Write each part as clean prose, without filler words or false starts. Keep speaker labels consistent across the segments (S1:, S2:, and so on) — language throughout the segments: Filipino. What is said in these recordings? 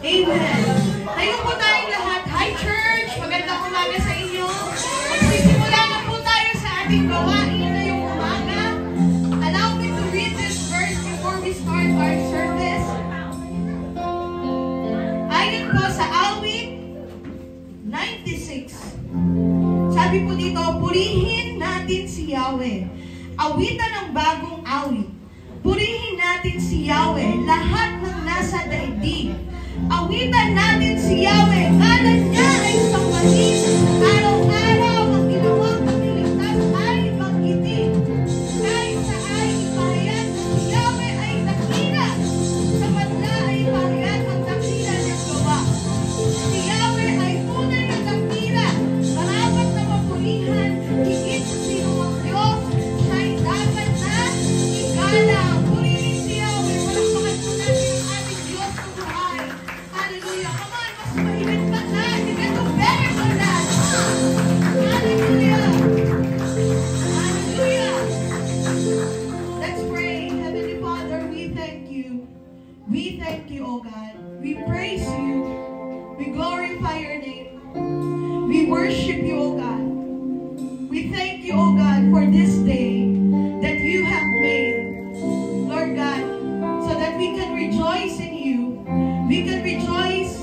S1: Amen. Tayo po tayong lahat. Hi church! Magandang umaga sa inyo. Magsisimula na po tayo sa ating gawain ngayong umaga. Allow me to read this verse before we start our service. Ayon po sa awit 96. Sabi po dito, purihin natin si Yahweh. Awitan ng bagong awit. Purihin natin si Yahweh, lahat ng nasa daigdig. Awitan natin si Yahweh, ngalan niya ay sangwahin. Araw-araw ang ginawang pagliligtas ay maggiting. Kahit sa ay ipahayag na si Yahweh ay dakila. Sa madla ay ipahayag ang dakila niyang gawa. Si Yahweh ay tunay na dakila. Marapat na mapulihan, higit sa sinumang Diyos. Siya'y dapat na igalang. Purihin si Yahweh, palakpakan po natin ang ating Diyos sa buhay. Hallelujah. Come on, mas mahigit pa na. You get to better than that. Hallelujah. Hallelujah. Let's pray. Heavenly Father, we thank you. We thank you, O God. We praise you. We glorify your name. We worship you, O God. We thank you, O God, for this day that you have made, Lord God, so that we can rejoice in you. We can rejoice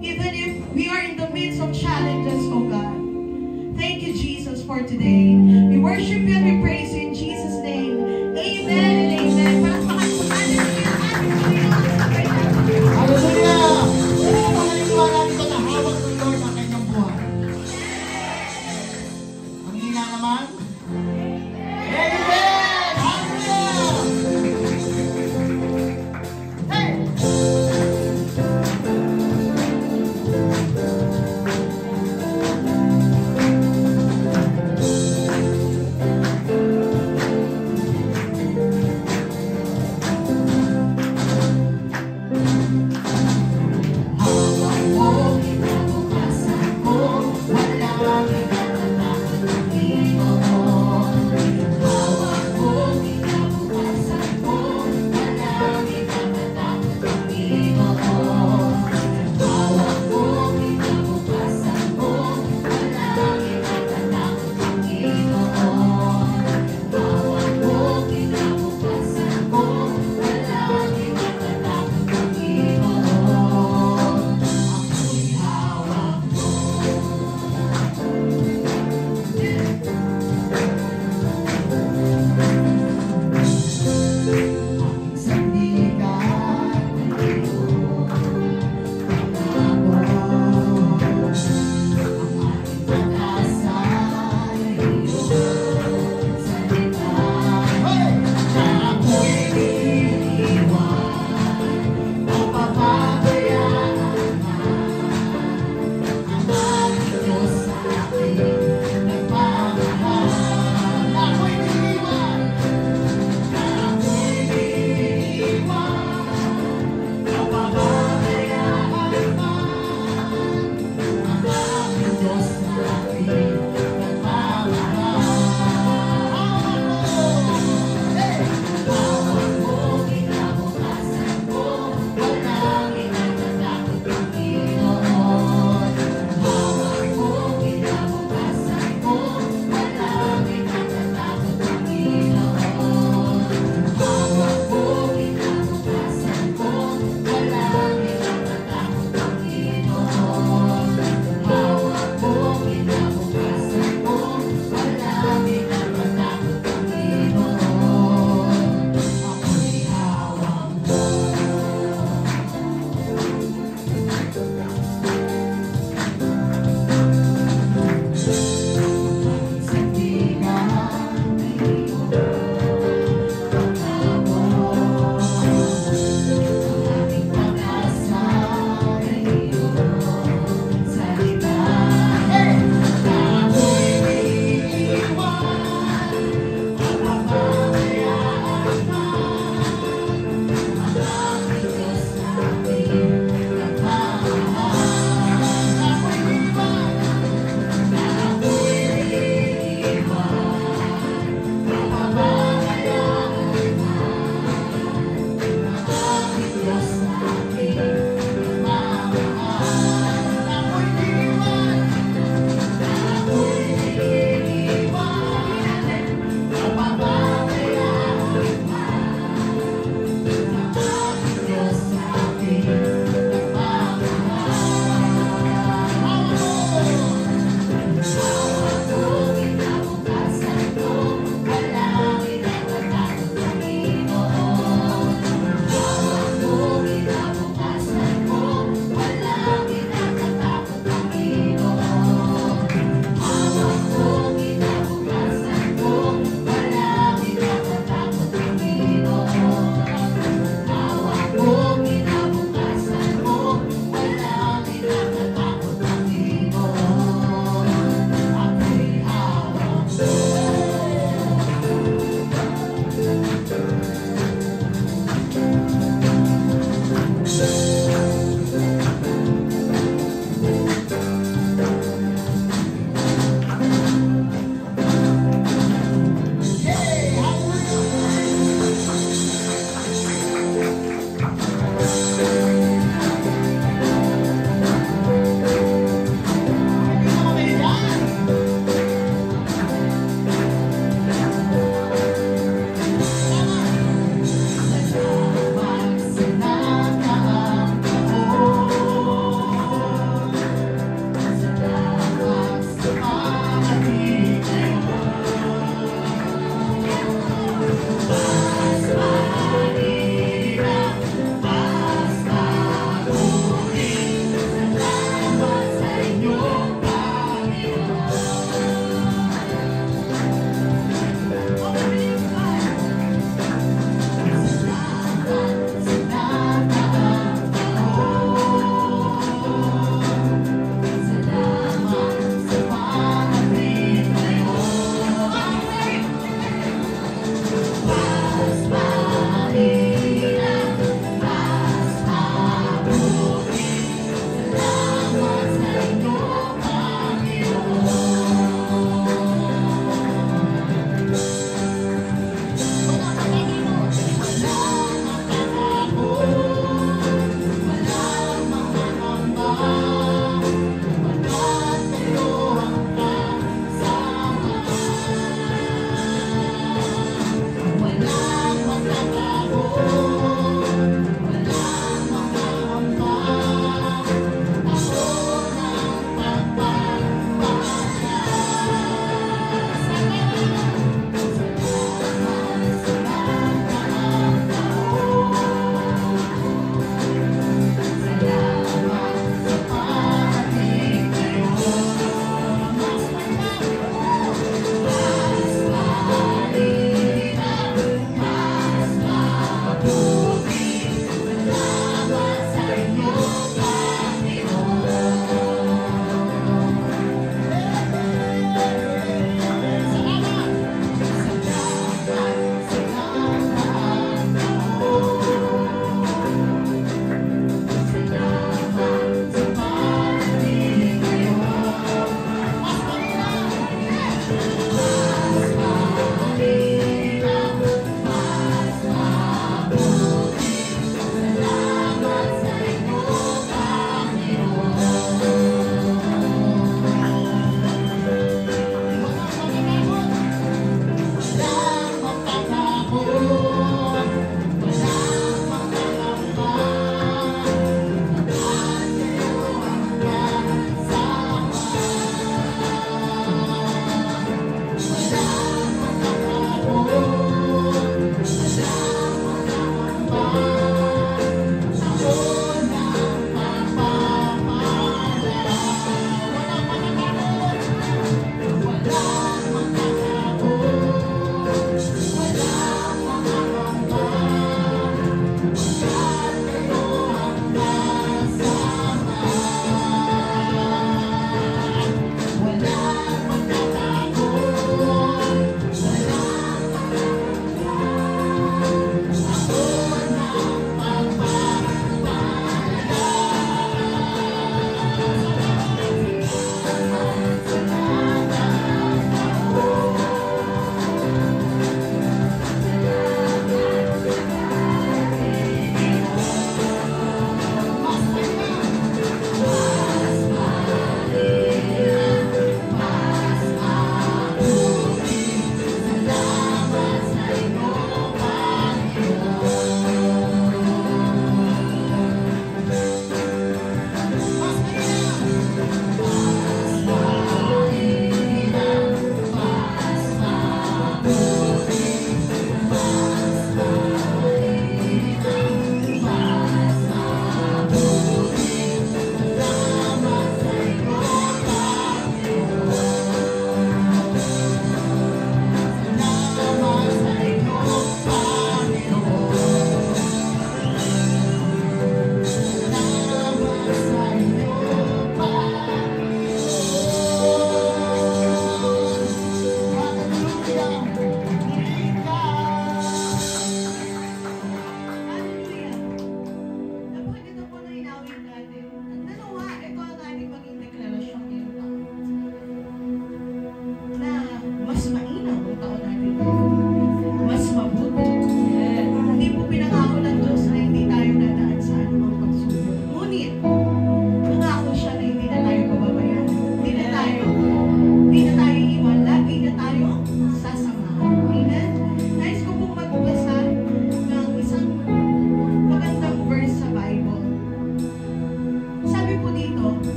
S1: even if we are in the midst of challenges, O God. Thank you, Jesus, for today. We worship you and we praise you in Jesus' name. Amen and amen. Palakpakan po natin ang ating Diyos.
S2: Hallelujah! Paniniwala dito na hawak ng Lord ang kanyang buhay. Ang hina naman?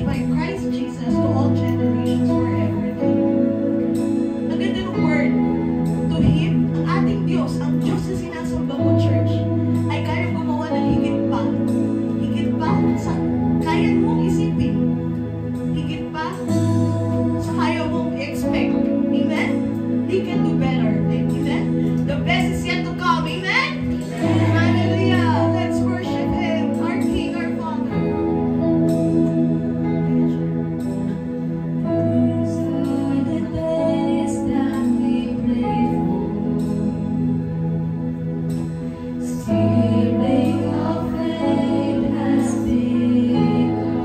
S1: by Christ Jesus to all generations forever and ever. Ang ganda ng word, to Him, ang ating Diyos, ang Diyos na sinasamba mo, church, ay kaya gumawa ng higit pa sa kaya mong isipin, higit pa sa kaya mong expect. Amen? He can do better. Amen? The best is yet to come. Amen? Hallelujah. Let's worship Him, our King, our Father.
S3: These are the days that we pray for. Stealing of faith has begun,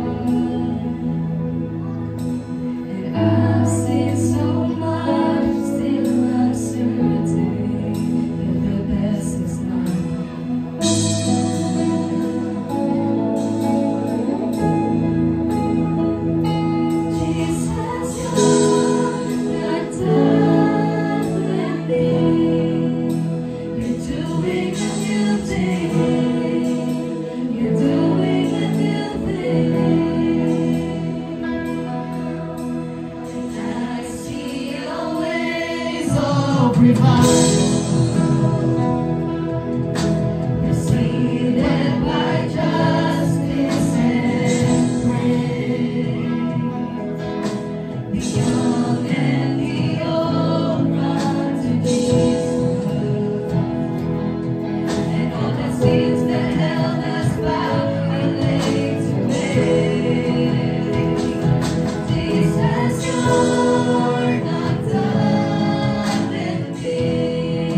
S3: and I've seen so much, still not certain that the best is not. Jesus, you're not done with me. You're doing a new thing. You're doing a new thing. I see your ways of
S2: Revival.
S3: preceded by justice and praise. The young and the old run to Jesus, and all the sins that held us back are laid to waste. Jesus, you're not done with me.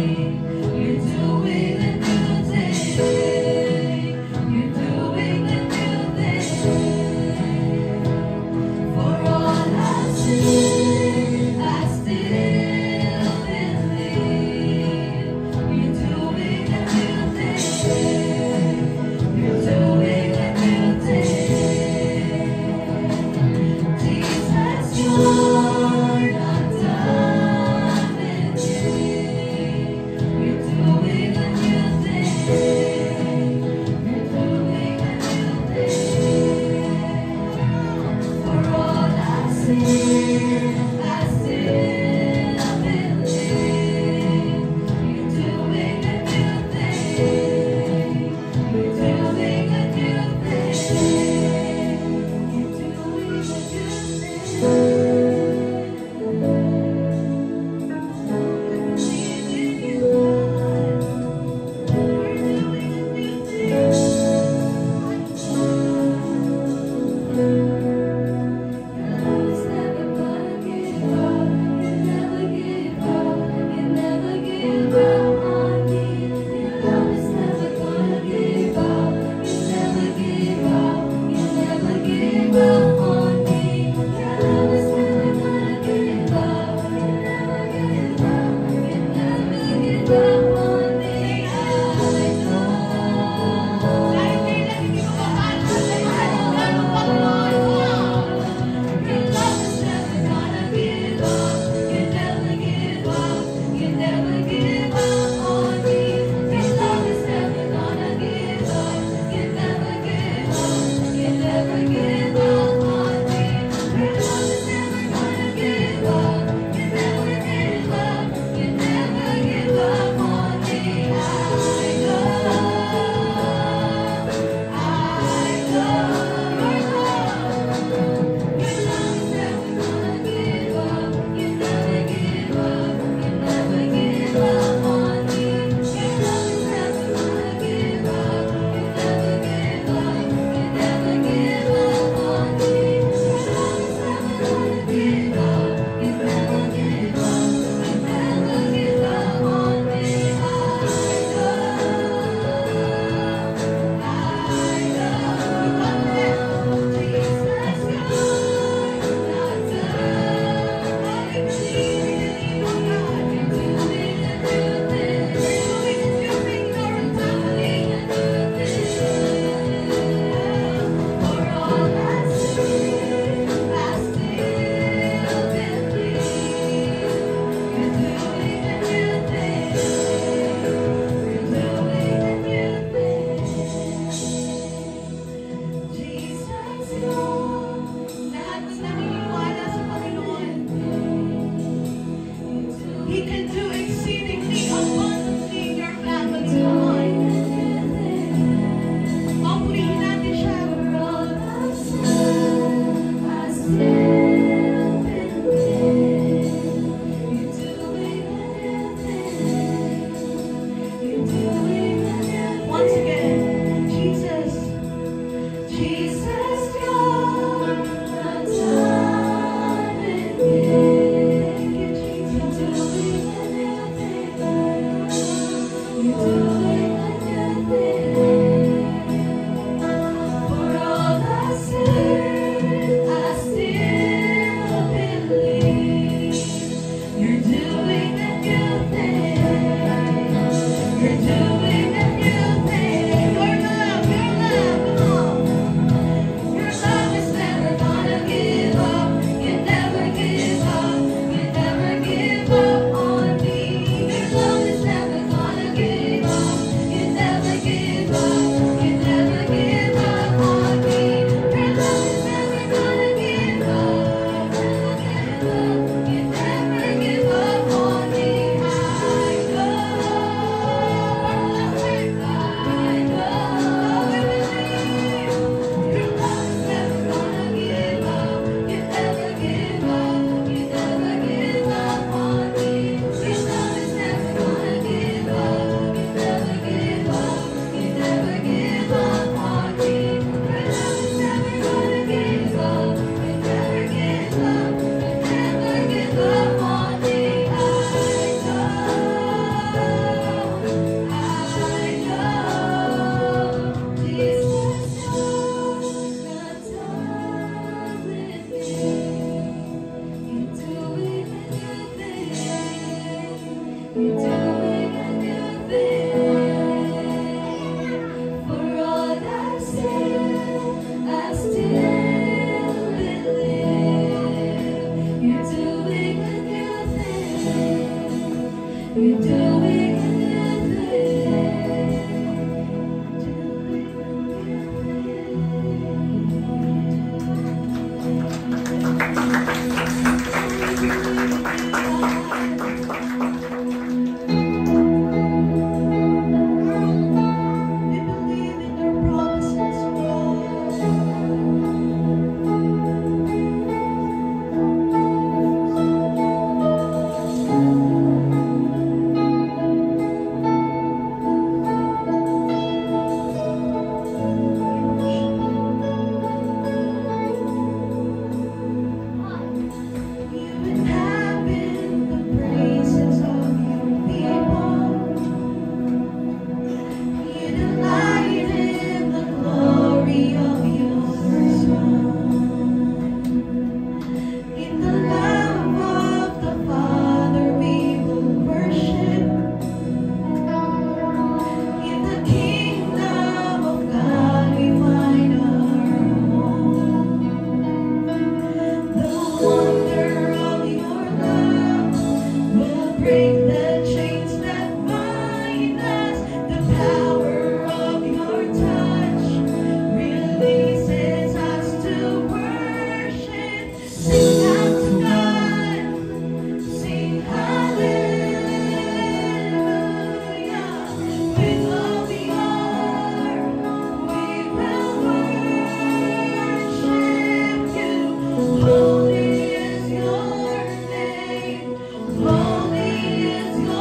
S3: You're doing a new thing. For all I've seen, I still believe. You're doing a new thing. You're doing a new
S1: We believe in your promises, You inhabit the praises of your people. You delight in the glory of your Son. In the love of the Father we will worship. In the kingdom of God we find our home. The wonder of your love will break the chains that bind us. The power of your touch releases us to worship. Sing out to God, sing hallelujah. With all we are, we will worship you. Holy is your name, holy is your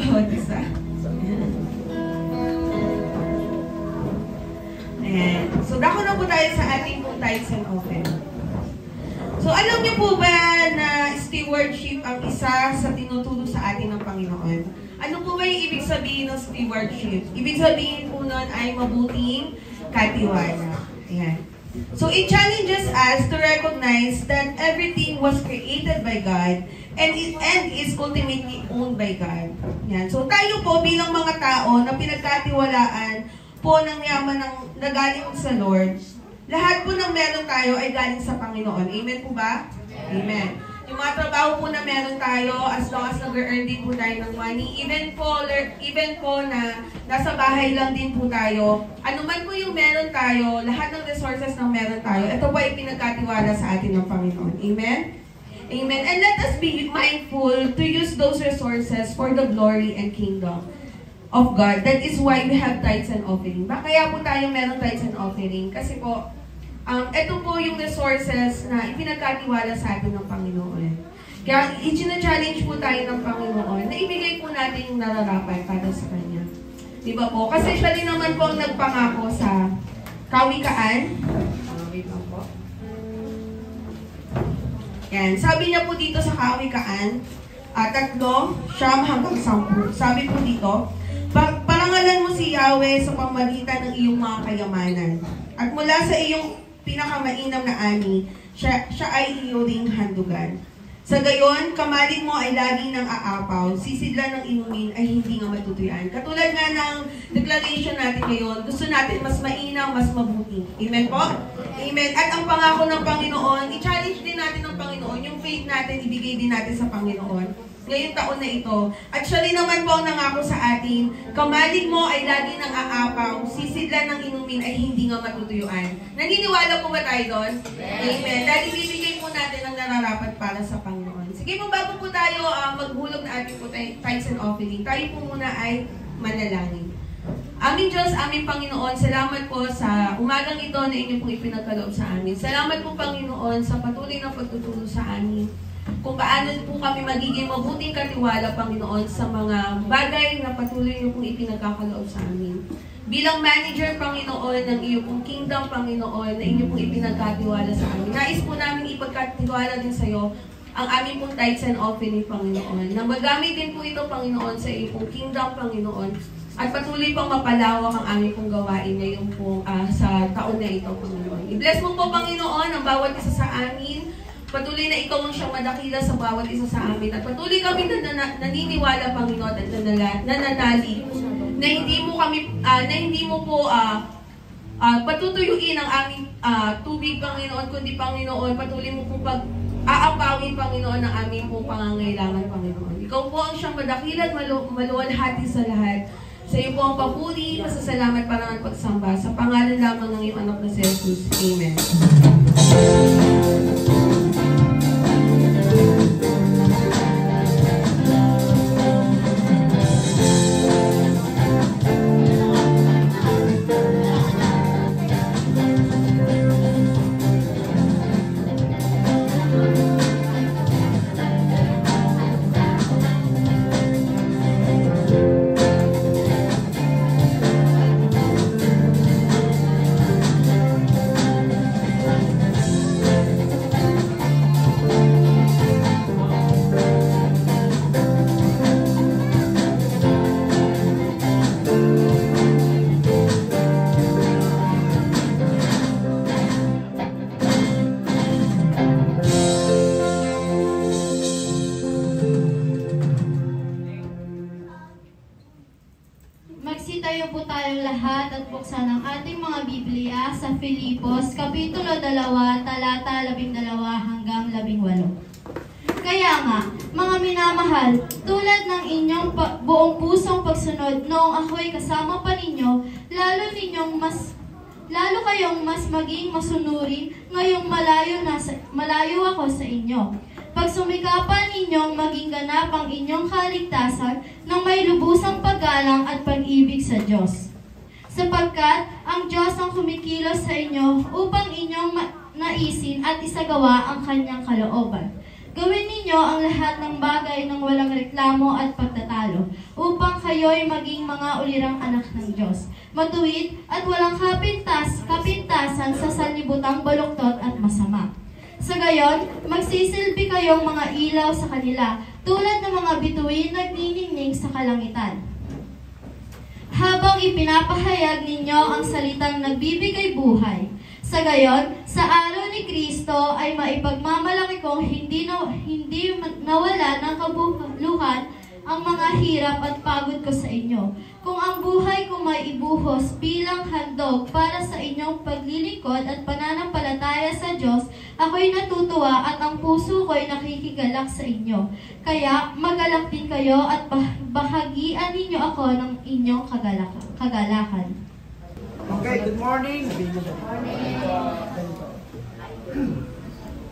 S1: bawat isa. Ayan. So, dako na po tayo sa ating pong tithes and offering. So, alam niyo po ba na stewardship ang isa sa tinuturo sa atin ng Panginoon? Ano po ba yung ibig sabihin ng stewardship? Ibig sabihin po nun ay mabuting katiwala. Ayan. So, it challenges us to recognize that everything was created by God and is ultimately owned by God. Ayan. So, tayo po bilang mga tao na pinagkatiwalaan po ng yaman ng nagaling sa Lord, lahat po ng meron tayo ay galing sa Panginoon. Amen po ba? Amen. Yung mga trabaho po na meron tayo, as long as nag-earn din po tayo ng money, even po na nasa bahay lang din po tayo, anuman po yung meron tayo, lahat ng resources na meron tayo, ito po ay pinagkatiwala sa atin ng Panginoon. Amen? Amen. And let us be mindful to use those resources for the glory and kingdom of God. That is why we have tithes and offering. Kaya po tayo meron tithes and offering? Kasi po, ito po yung resources na ipinagkatiwala sa atin ng Panginoon. Kaya i-challenge po tayo ng Panginoon na ibigay po natin yung nararapat para sa Kanya. Diba po? Kasi siya din naman po ang nagpangako sa Kawikaan. Wait lang po. Yan. Sabi niya po dito sa Kawikaan, 3, 9 hanggang 10. Sabi po dito, parangalan mo si Yahweh sa pamagitan ng iyong mga kayamanan. At mula sa iyong pinakamainam na ani, siya ay iyong ring handugan. Sa gayon, kamalig mo ay lagi ng aapaw, sisidlan ng inumin ay hindi nga matutuyan. Katulad nga ng declaration natin ngayon, gusto natin mas mainam, mas mabuti. Amen po? Amen. At ang pangako ng Panginoon, i-challenge din natin ng Panginoon, yung faith natin, ibigay din natin sa Panginoon ngayong taon na ito. At siya rin naman po ang nangako sa atin, kamalig mo ay lagi ng aapaw, sisidlan ng inumin ay hindi nga matutuyuan. Naniniwala po ba tayo doon? Amen. Dahil bibigay po natin ang nararapat para sa Panginoon. Sige po, bago po tayo maghulog na ating po tithes and offering, tayo po muna ay manalangin. Aming Diyos, aming Panginoon, salamat po sa umagang ito na inyo pong ipinagkaloob sa amin. Salamat po, Panginoon, sa patuloy na pagtutulong sa amin. Kung paano po kami magiging mabuting katiwala, Panginoon, sa mga bagay na patuloy niyo pong ipinagkakaloob sa amin. Bilang manager, Panginoon, ng iyo pong kingdom, Panginoon, na inyo pong ipinagkatiwala sa amin. Nais po namin ipagkatiwala din sa iyo ang aming pong tithes and offering, Panginoon. Na magamit din po ito, Panginoon, sa iyo pong kingdom, Panginoon. At patuloy pang mapalawak ang aming pong gawain ngayon po sa taon na ito, Panginoon. I-bless mo po, Panginoon, ang bawat isa sa amin. Patuloy na ikaw ang siyang madakila sa bawat isa sa amin. At patuloy kami naniniwala, Panginoon, at nananalig na hindi mo po patutuyuin ang aming tubig, Panginoon, kundi, Panginoon, patuloy mo po aabawin, Panginoon, ang aming pong pangangailangan, Panginoon. Ikaw po ang siyang madakila at maluwalhati sa lahat. Sa iyo po ang papuri, pasasalamat para ng pagsamba. Sa pangalan lamang ng iyong anak na si Jesus. Amen.
S4: Magsitayo po tayong lahat at buksan ang ating mga Biblia sa Filipos, Kapitulo 2, talata 12 hanggang 18. Kaya nga, mga minamahal, tulad ng inyong buong pusong pagsunod noong ako'y kasama pa ninyo, lalo kayong mas maging masunurin ngayong malayo ako sa inyo. Pagsumikapan ninyong maging ganap ang inyong kaligtasan ng may lubusang paggalang at pag-ibig sa Diyos. Sapagkat ang Diyos ang kumikilos sa inyo upang inyong naisin at isagawa ang kanyang kalooban. Gawin ninyo ang lahat ng bagay ng walang reklamo at pagtatalo, upang kayo'y maging mga ulirang anak ng Diyos, matuwid at walang kapintasan sa sanlibutang baluktot at masama. Sa gayon, magsisilbi kayong mga ilaw sa kanila, tulad ng mga bituin nagniningning sa kalangitan. Habang ipinapahayag ninyo ang salitang nagbibigay buhay, sa gayon, sa araw ni Kristo ay maipagmamalaki kong hindi nawala ng kabuluhan ang mga hirap at pagod ko sa inyo. Kung ang buhay ko may ibuhos bilang handog para sa inyong paglilingkod at pananampalataya sa Diyos, ako'y natutuwa at ang puso ko'y nakikigalak sa inyo. Kaya magalak din kayo at bahagian ninyo ako ng inyong kagalakan.
S2: Okay, good morning.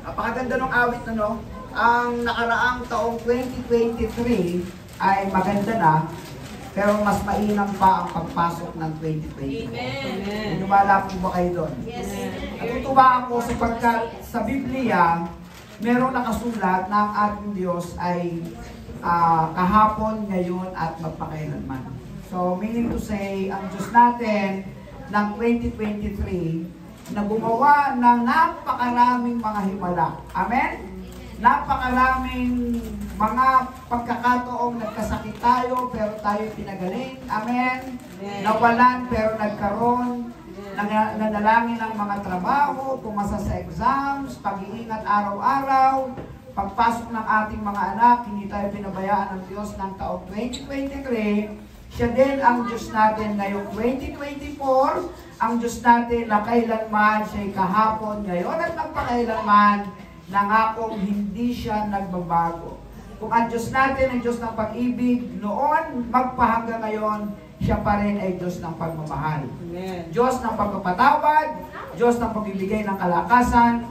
S2: Napakaganda ng awit na, no? Ang nakaraang taong 2023 ay maganda na, pero mas mainam pa ang pagpasok ng 2024. Amen. Naniwala po ba kayo doon? Yes. Natutuwa ako sapagkat sa Biblia, merong nakasulat na ang ating Diyos ay kahapon, ngayon, at magpakailanman. So, meaning to say, ang Diyos natin ng 2023 na gumawa ng napakaraming mga himala. Amen? Napakaraming mga pagkakataong nagkasakit tayo pero tayo pinagaling. Amen? Nawalan pero nagkaroon. Nanalangin ng mga trabaho, pumasa sa exams, pag-iingat araw-araw, pagpasok ng ating mga anak, hindi tayo pinabayaan ng Diyos ng taong 2023. Siya din ang Diyos natin ngayong 2024, ang Diyos natin na kailanman siya'y kahapon, ngayon at magpakailanman, nangakong hindi siya nagbabago. Kung ang Diyos natin ay Diyos ng pag-ibig, noon, magpahanggang ngayon, siya pa rin ay Diyos ng pagmamahal. Amen. Diyos ng pagpapatawad, Diyos ng pagbibigay ng kalakasan,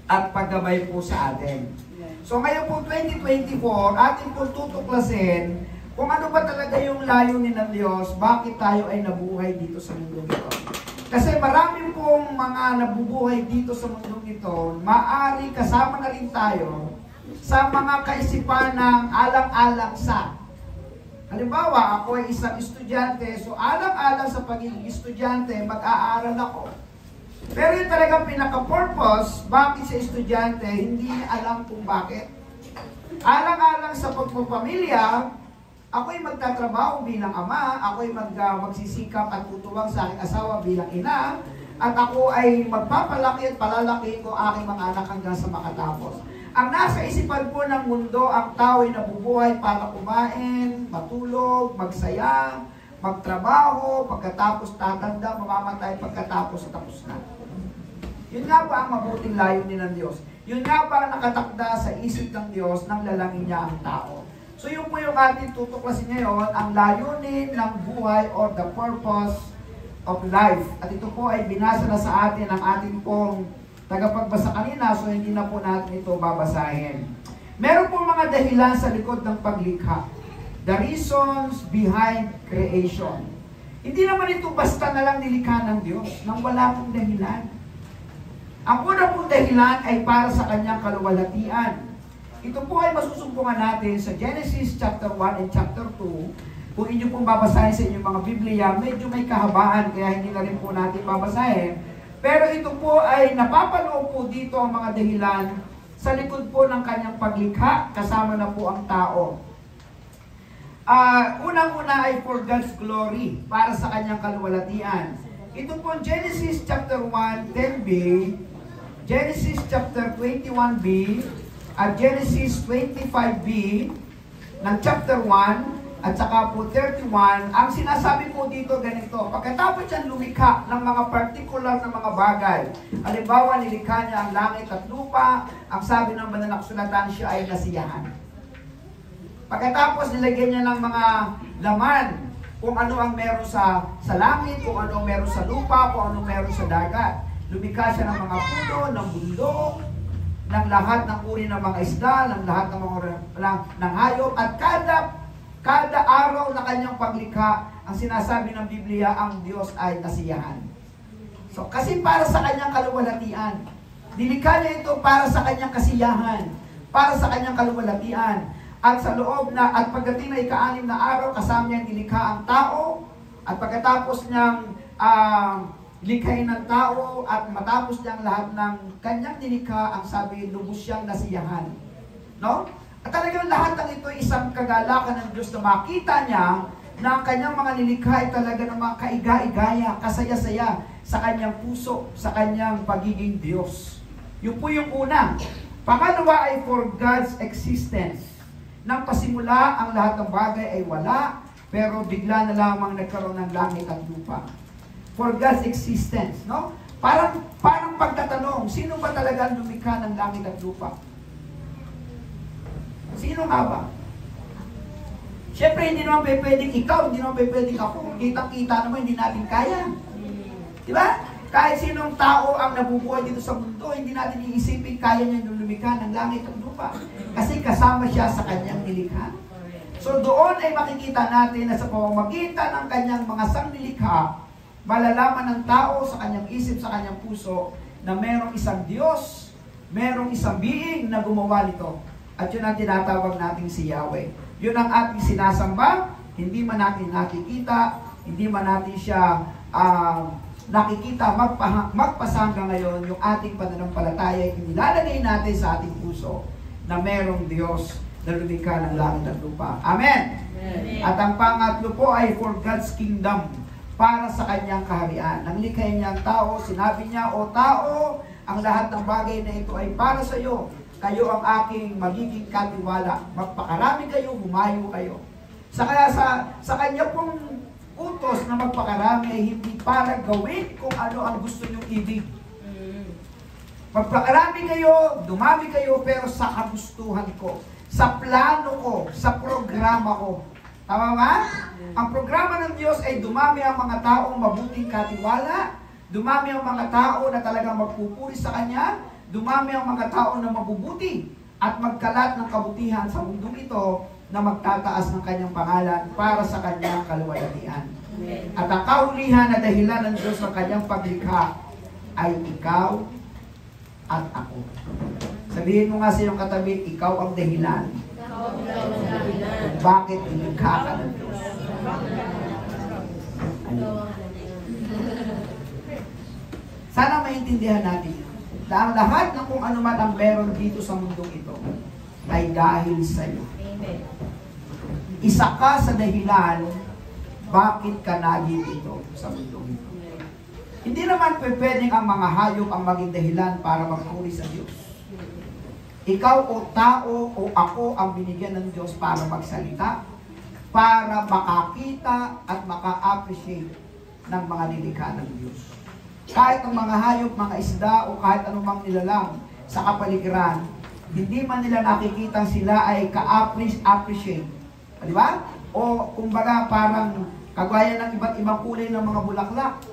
S2: at paggabay po sa atin. So ngayon po 2024, atin po tutuklasin kung ano ba talaga yung layunin ng Diyos, bakit tayo ay nabuhay dito sa mundo ito. Kasi marami pong mga nabubuhay dito sa mundo ito, maari kasama na rin tayo sa mga kaisipan ng alang-alang sa. Halimbawa, ako ay isang estudyante, so alang-alang sa pagiging estudyante, mag-aaral ako. Pero yung talagang pinaka-purpose, bakit sa estudyante, hindi niya alam kung bakit. Alang-alang sa pagpapamilya, ako'y magtatrabaho bilang ama, ako'y magsisikap at tutuwang sa aking asawa bilang ina, at ako ay magpapalaki at palalaki ko aking mga anak hanggang sa makatapos. Ang nasa isipan po ng mundo, ang tao ay nabubuhay para kumain, matulog, magsaya, magtrabaho, pagkatapos tatanda, mamamatay, pagkatapos tapos na. Yun nga ba ang mabuting layunin ng Diyos? Yun nga ba ang nakatakda sa isip ng Diyos nang lalangin niya ang tao? So yun po yung ating tutuklasin ngayon, ang layunin ng buhay or the purpose of life. At ito po ay binasa na sa atin ng ating pong tagapagbasa kanina, so hindi na po natin ito babasahin. Meron po mga dahilan sa likod ng paglikha. The reasons behind creation. Hindi naman ito basta na lang nilikha ng Diyos, nang wala pong dahilan. Ang una pong dahilan ay para sa kanyang kaluwalhatian. Ito po ay masusumpungan natin sa Genesis chapter 1 and chapter 2. Kung inyo pong babasahin sa inyong mga Biblia, medyo may kahabaan, kaya hindi na rin po natin babasahin. Pero ito po ay napapaloob po dito ang mga dahilan sa likod po ng kanyang paglikha, kasama na po ang tao. Unang-una ay for God's glory, para sa kanyang kaluwalhatian. Ito po Genesis chapter 1, 10b, Genesis chapter 21b, at Genesis 25b ng chapter 1 at saka po 31, ang sinasabi po dito ganito, pagkatapos yan lumikha ng mga particular na mga bagay, halimbawa nilikha niya ang langit at lupa, ang sabi ng banal na kasulatan, siya ay nasiyahan. Pagkatapos nilagyan niya ng mga laman, kung ano ang meron sa langit, kung ano ang meron sa lupa, kung ano meron sa dagat. Lumikha siya ng mga puno, ng bundok, ng lahat ng uri ng mga isda, ng lahat ng mga ng hayop, at kada araw na kanyang paglikha, ang sinasabi ng Biblia, ang Diyos ay nasiyahan. So, kasi para sa kanyang kaluwalhatian, nilikha niya ito para sa kanyang kasiyahan, para sa kanyang kaluwalhatian. At sa loob na, at pagdating na ika-6 na araw, kasama niyang nilikha ang tao, at pagkatapos niyang likhain ng tao, at matapos niyang lahat ng kanyang nilikha, ang sabi, lubos siyang nasiyahan. No? At talagang lahat ng ito ay isang kagalakan ng Diyos na makita niya na ang kanyang mga nilikha ay talaga ng mga kaiga-igaya, kasaya-saya sa kanyang puso, sa kanyang pagiging Diyos. Yun po yung una. Pangalawa ay for God's existence. Nang pasimula, ang lahat ng bagay ay wala, pero bigla na lamang nagkaroon ng langit at lupa. For God's existence, no? Parang pagtatanong, sino ba talaga ang lumikha ng langit at lupa? Sino nga ba? Siyempre, hindi naman pwedeng ikaw, hindi naman pwedeng ako. Kitang-kita naman, hindi natin kaya. Diba? Kahit sinong tao ang nabubuhay dito sa mundo, hindi natin iisipin kaya niya yung lumikha ng langit at lupa. Kasi kasama siya sa kanyang nilikha. So doon ay makikita natin na sa pamamagitan ng kanyang mga sangnilikha, malalaman ng tao sa kanyang isip, sa kanyang puso, na merong isang Diyos, merong isang being na gumawa nito. At yun ang tinatawag natin si Yahweh. Yun ang ating sinasamba, hindi man natin nakikita, hindi man natin siya nakikita, magpasangga ngayon yung ating pananampalataya, inilalagay natin sa ating puso na merong Diyos na lumikha ng langit at lupa. Amen! Amen. At ang pangatlo po ay for God's kingdom, para sa kanyang kaharian. Nang likhain niya ang tao, sinabi niya, o tao, ang lahat ng bagay na ito ay para sa iyo. Kayo ang aking magiging katiwala. Magpakarami kayo, humayo kayo. Kaya sa kanya pong utos na magpakarami ay hindi para gawin kung ano ang gusto niyong ibig. Magpakarami kayo, dumami kayo, pero sa kagustuhan ko, sa plano ko, sa programa ko. Tama ba? Ang programa ng Diyos ay dumami ang mga taong mabuting katiwala, dumami ang mga tao na talagang magpupuri sa Kanya, dumami ang mga tao na mabubuti at magkalat ng kabutihan sa mundong ito na magtataas ng Kanyang pangalan para sa Kanyang kaluwalhatian. At ang kahulihan na dahilan ng Diyos ng Kanyang paglikha ay ikaw at ako. Sabihin mo nga sa iyong katabi, ikaw ang dahilan. Bakit nilikha ka ng Diyos? Sana maintindihan natin na ang lahat ng kung ano man ang meron dito sa mundong ito ay dahil sa iyo. Isa ka sa dahilan bakit ka nandito sa mundong ito. Hindi naman pwedeng ang mga hayop ang maging dahilan para magpuri sa Diyos. Ikaw o tao o ako ang binigyan ng Diyos para magsalita, para makakita at maka-appreciate ng mga nilikha ng Diyos. Kahit ang mga hayop, mga isda o kahit anumang nilalang sa kapaligiran, hindi man nila nakikita sila ay ka-appreciate. Di ba? O kumbaga parang kagaya ng iba't ibang kulay ng mga bulaklak.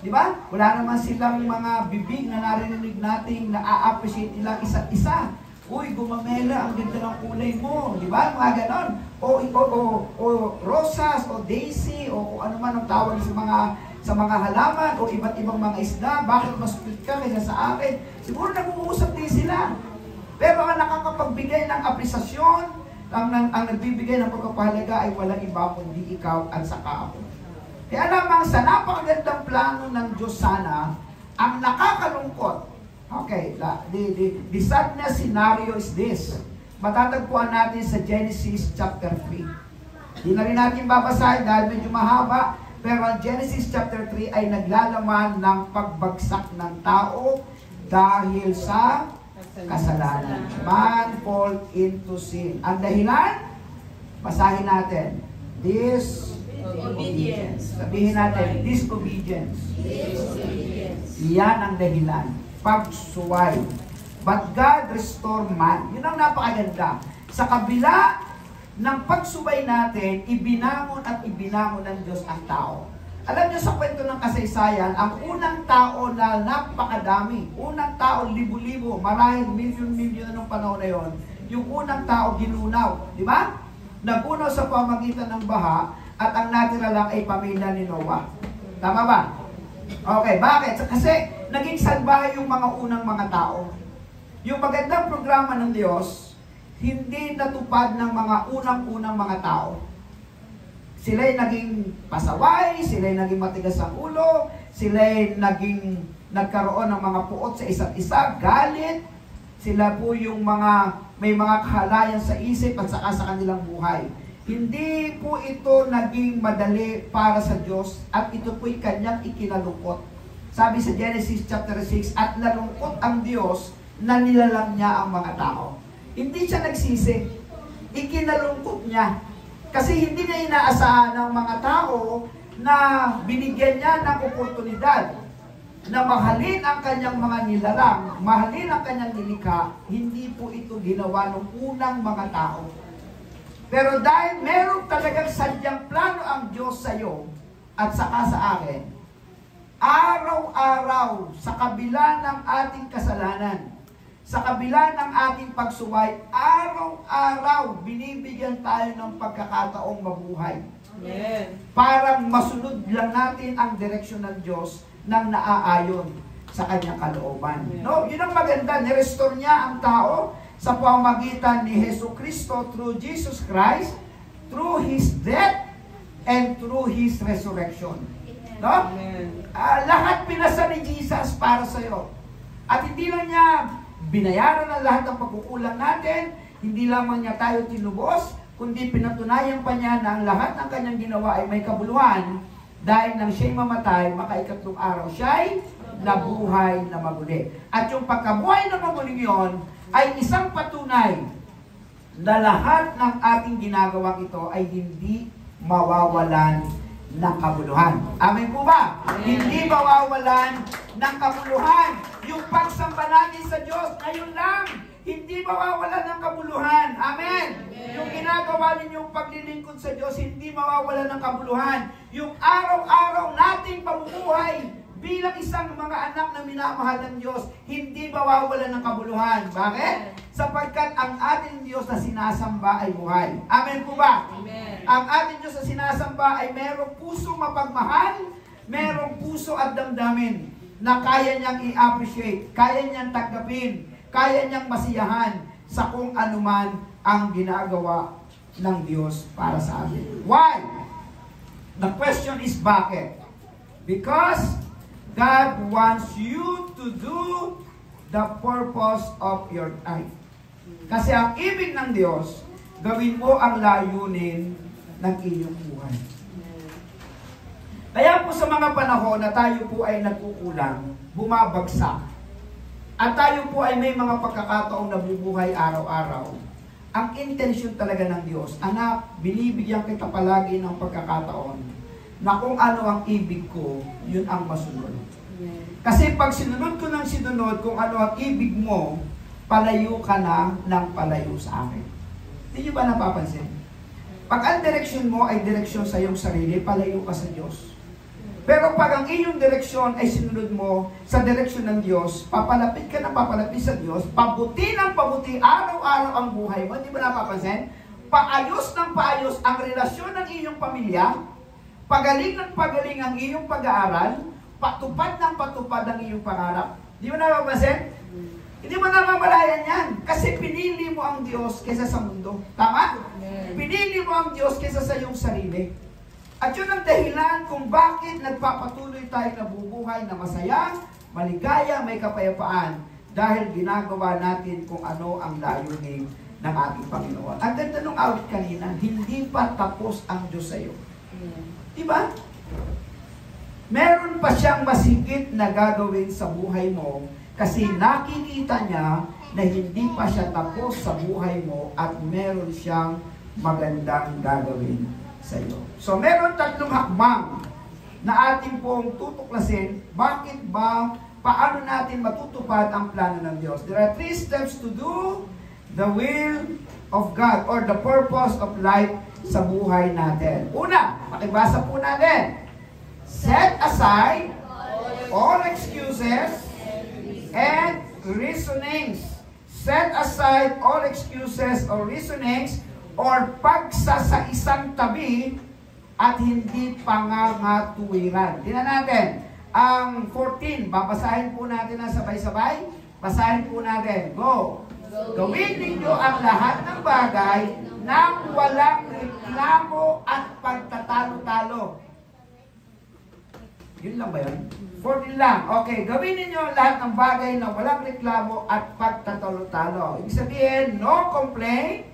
S2: Di ba? Wala naman silang mga bibig na narinig natin na a-appreciate nila isa't isa. Uy, gumamela, ang ganda ng kulay mo. Di ba? Mga ganon. O rosas, o daisy, o kung ano man ang tawag sa mga halaman, o iba't ibang mga isda. Bakit mas cute ka kaysa sa akin? Siguro nag-uusap din sila. Pero ang nakakapagbigay ng apresiasyon, ang nagbibigay ng pagpapahalaga ay walang iba kundi ikaw at saka ako. Kaya lamang sa napakagandang plano ng Diyos sana, ang nakakalungkot, okay, the sadness scenario is this. Matatagpuan natin sa Genesis chapter 3. Di na rin natin babasahin dahil medyo mahaba, pero ang Genesis chapter 3 ay naglalaman ng pagbagsak ng tao dahil sa kasalanan. Man fall into sin. Ang dahilan, basahin natin, disobedience. Sabihin natin, disobedience. Yan ang dahilan. Pagsuway. But God restore man. Yun ang napakaganda. Sa kabila ng pagsubay natin, ibinangon at ibinangon ng Diyos ang tao. Alam niyo sa kwento ng kasaysayan, ang unang tao na napakadami, unang tao libo-libo, marahil milyon-milyon na nung panahon na yon, yung unang tao ginunaw. Di ba? Nagunaw sa pamagitan ng baha, at ang natira lang ay pamilya ni Noah. Tama ba? Okay, bakit? Kasi naging salbahe yung mga unang mga tao. Yung magandang programa ng Diyos, hindi natupad ng mga unang-unang mga tao. Sila'y naging pasaway, sila'y naging matigas ang ulo, sila'y nagkaroon ng mga puot sa isa't isa, galit. Sila po yung may mga kahalayan sa isip at saka sa kanilang buhay. Hindi po ito naging madali para sa Diyos at ito po'y kanyang ikinalungkot. Sabi sa Genesis chapter 6, at nalungkot ang Diyos na nilalang niya ang mga tao. Hindi siya nagsisi. Ikinalungkot niya. Kasi hindi niya inaasahan ng mga tao na binigyan niya ng oportunidad na mahalin ang kanyang mga nilalang, mahalin ang kanyang nilikha. Hindi po ito ginawa ng unang mga tao. Pero dahil meron talagang sadyang plano ang Diyos sa iyo at saka sa akin, araw-araw sa kabila ng ating kasalanan, sa kabila ng ating pagsuway, araw-araw binibigyan tayo ng pagkakataong mabuhay.
S5: Amen.
S2: Para masunod lang natin ang direksyon ng Diyos nang naaayon sa kanyang kalooban. No, yun ang maganda. Nirestore niya ang tao sa pamamagitan ni Hesus Kristo through Jesus Christ, through His death, and through His resurrection. No? Lahat pinasa ni Jesus para sa iyo. At hindi lang niya binayaran ang lahat ng pagkukulang natin, hindi lamang niya tayo tinubos, kundi pinatunayan pa niya na ang lahat ng kanyang ginawa ay may kabuluhan dahil nang siya'y mamatay, makaikatlong araw siya'y nabuhay na maguli. At yung pagkabuhay na maguling yon ay isang patunay na lahat ng ating ginagawang ito ay hindi mawawalan ng kabuluhan. Amen po ba?
S5: Amen.
S2: Hindi mawawalan ng kabuluhan. Yung pagsamba natin sa Diyos, ngayon lang, hindi mawawalan ng kabuluhan. Amen. Yung ginagawa ninyong paglilingkod sa Diyos, hindi mawawalan ng kabuluhan. Yung araw-araw nating pamumuhay bilang isang mga anak na minamahal ng Diyos, hindi mawawalan ng kabuluhan. Bakit? Sapagkat ang ating Diyos na sinasamba ay buhay. Amen po ba?
S5: Amen.
S2: Ang ating Diyos na sinasamba ay merong pusong mapagmahal, merong puso at damdamin na kaya niyang i-appreciate, kaya niyang tanggapin, kaya niyang masiyahan sa kung anuman ang ginagawa ng Diyos para sa atin. Why? The question is bakit? Because God wants you to do the purpose of your life. Kasi ang ibig ng Diyos, gawin mo ang layunin ng iyong buhay. Kaya po sa mga panahon na tayo po ay nagkukulang, bumabagsak, at tayo po ay may mga pagkakataong nabubuhay araw-araw, ang intensyon talaga ng Diyos, anak, binibigyan kita palagi ng pagkakataon na kung ano ang ibig ko, yun ang masunod. Kasi pag sinunod ko ng sinunod kung ano ang ibig mo, palayo ka na ng palayo sa akin. Hindi nyo ba napapansin? Pag ang direksyon mo ay direksyon sa iyong sarili, palayo ka sa Diyos. Pero pag ang iyong direksyon ay sinunod mo sa direksyon ng Diyos, papalapit ka na papalapit sa Diyos, pabuti ng pabuti, araw-araw ang buhay mo. Hindi ba napapansin? Paayos ng paayos ang relasyon ng iyong pamilya, pagaling ng pagaling ang iyong pag-aaral, patupad ng patupad ang iyong pangarap. Di mo napapansin? Hindi mo namamalayan yan. Kasi pinili mo ang Diyos kaysa sa mundo. Tama? Pinili mo ang Diyos kaysa sa iyong sarili. At yun ang dahilan kung bakit nagpapatuloy tayo nabubuhay na masaya, maligaya, may kapayapaan. Dahil ginagawa natin kung ano ang layunin ng ating Panginoon. Ang ganda nung awit kanina, hindi pa tapos ang Diyos sa iyo. Diba? Meron pa siyang masigit na gagawin sa buhay mo kasi nakikita niya na hindi pa siya tapos sa buhay mo at meron siyang magandang gagawin sa iyo. So meron tatlong hakbang na ating pong tutuklasin. Bakit ba, paano natin matutupad ang plano ng Diyos? There are 3 steps to do the will of God or the purpose of life sa buhay natin. Una, pakibasa po natin. Set aside all excuses and reasonings. Set aside all excuses or reasonings or pagsasa-isang tabi at hindi pangangatuwiran. Tingnan natin. Ang 14, babasahin po natin na sabay-sabay. Basahin po natin. Go! Gawin ninyo ang lahat ng bagay nang walang reklamo at pagtatalo-talo. Yun lang ba yun? 14 lang. Okay, gawin ninyo lahat ng bagay na walang reklamo at pagtatalo-talo. Ibig sabihin, no complaint,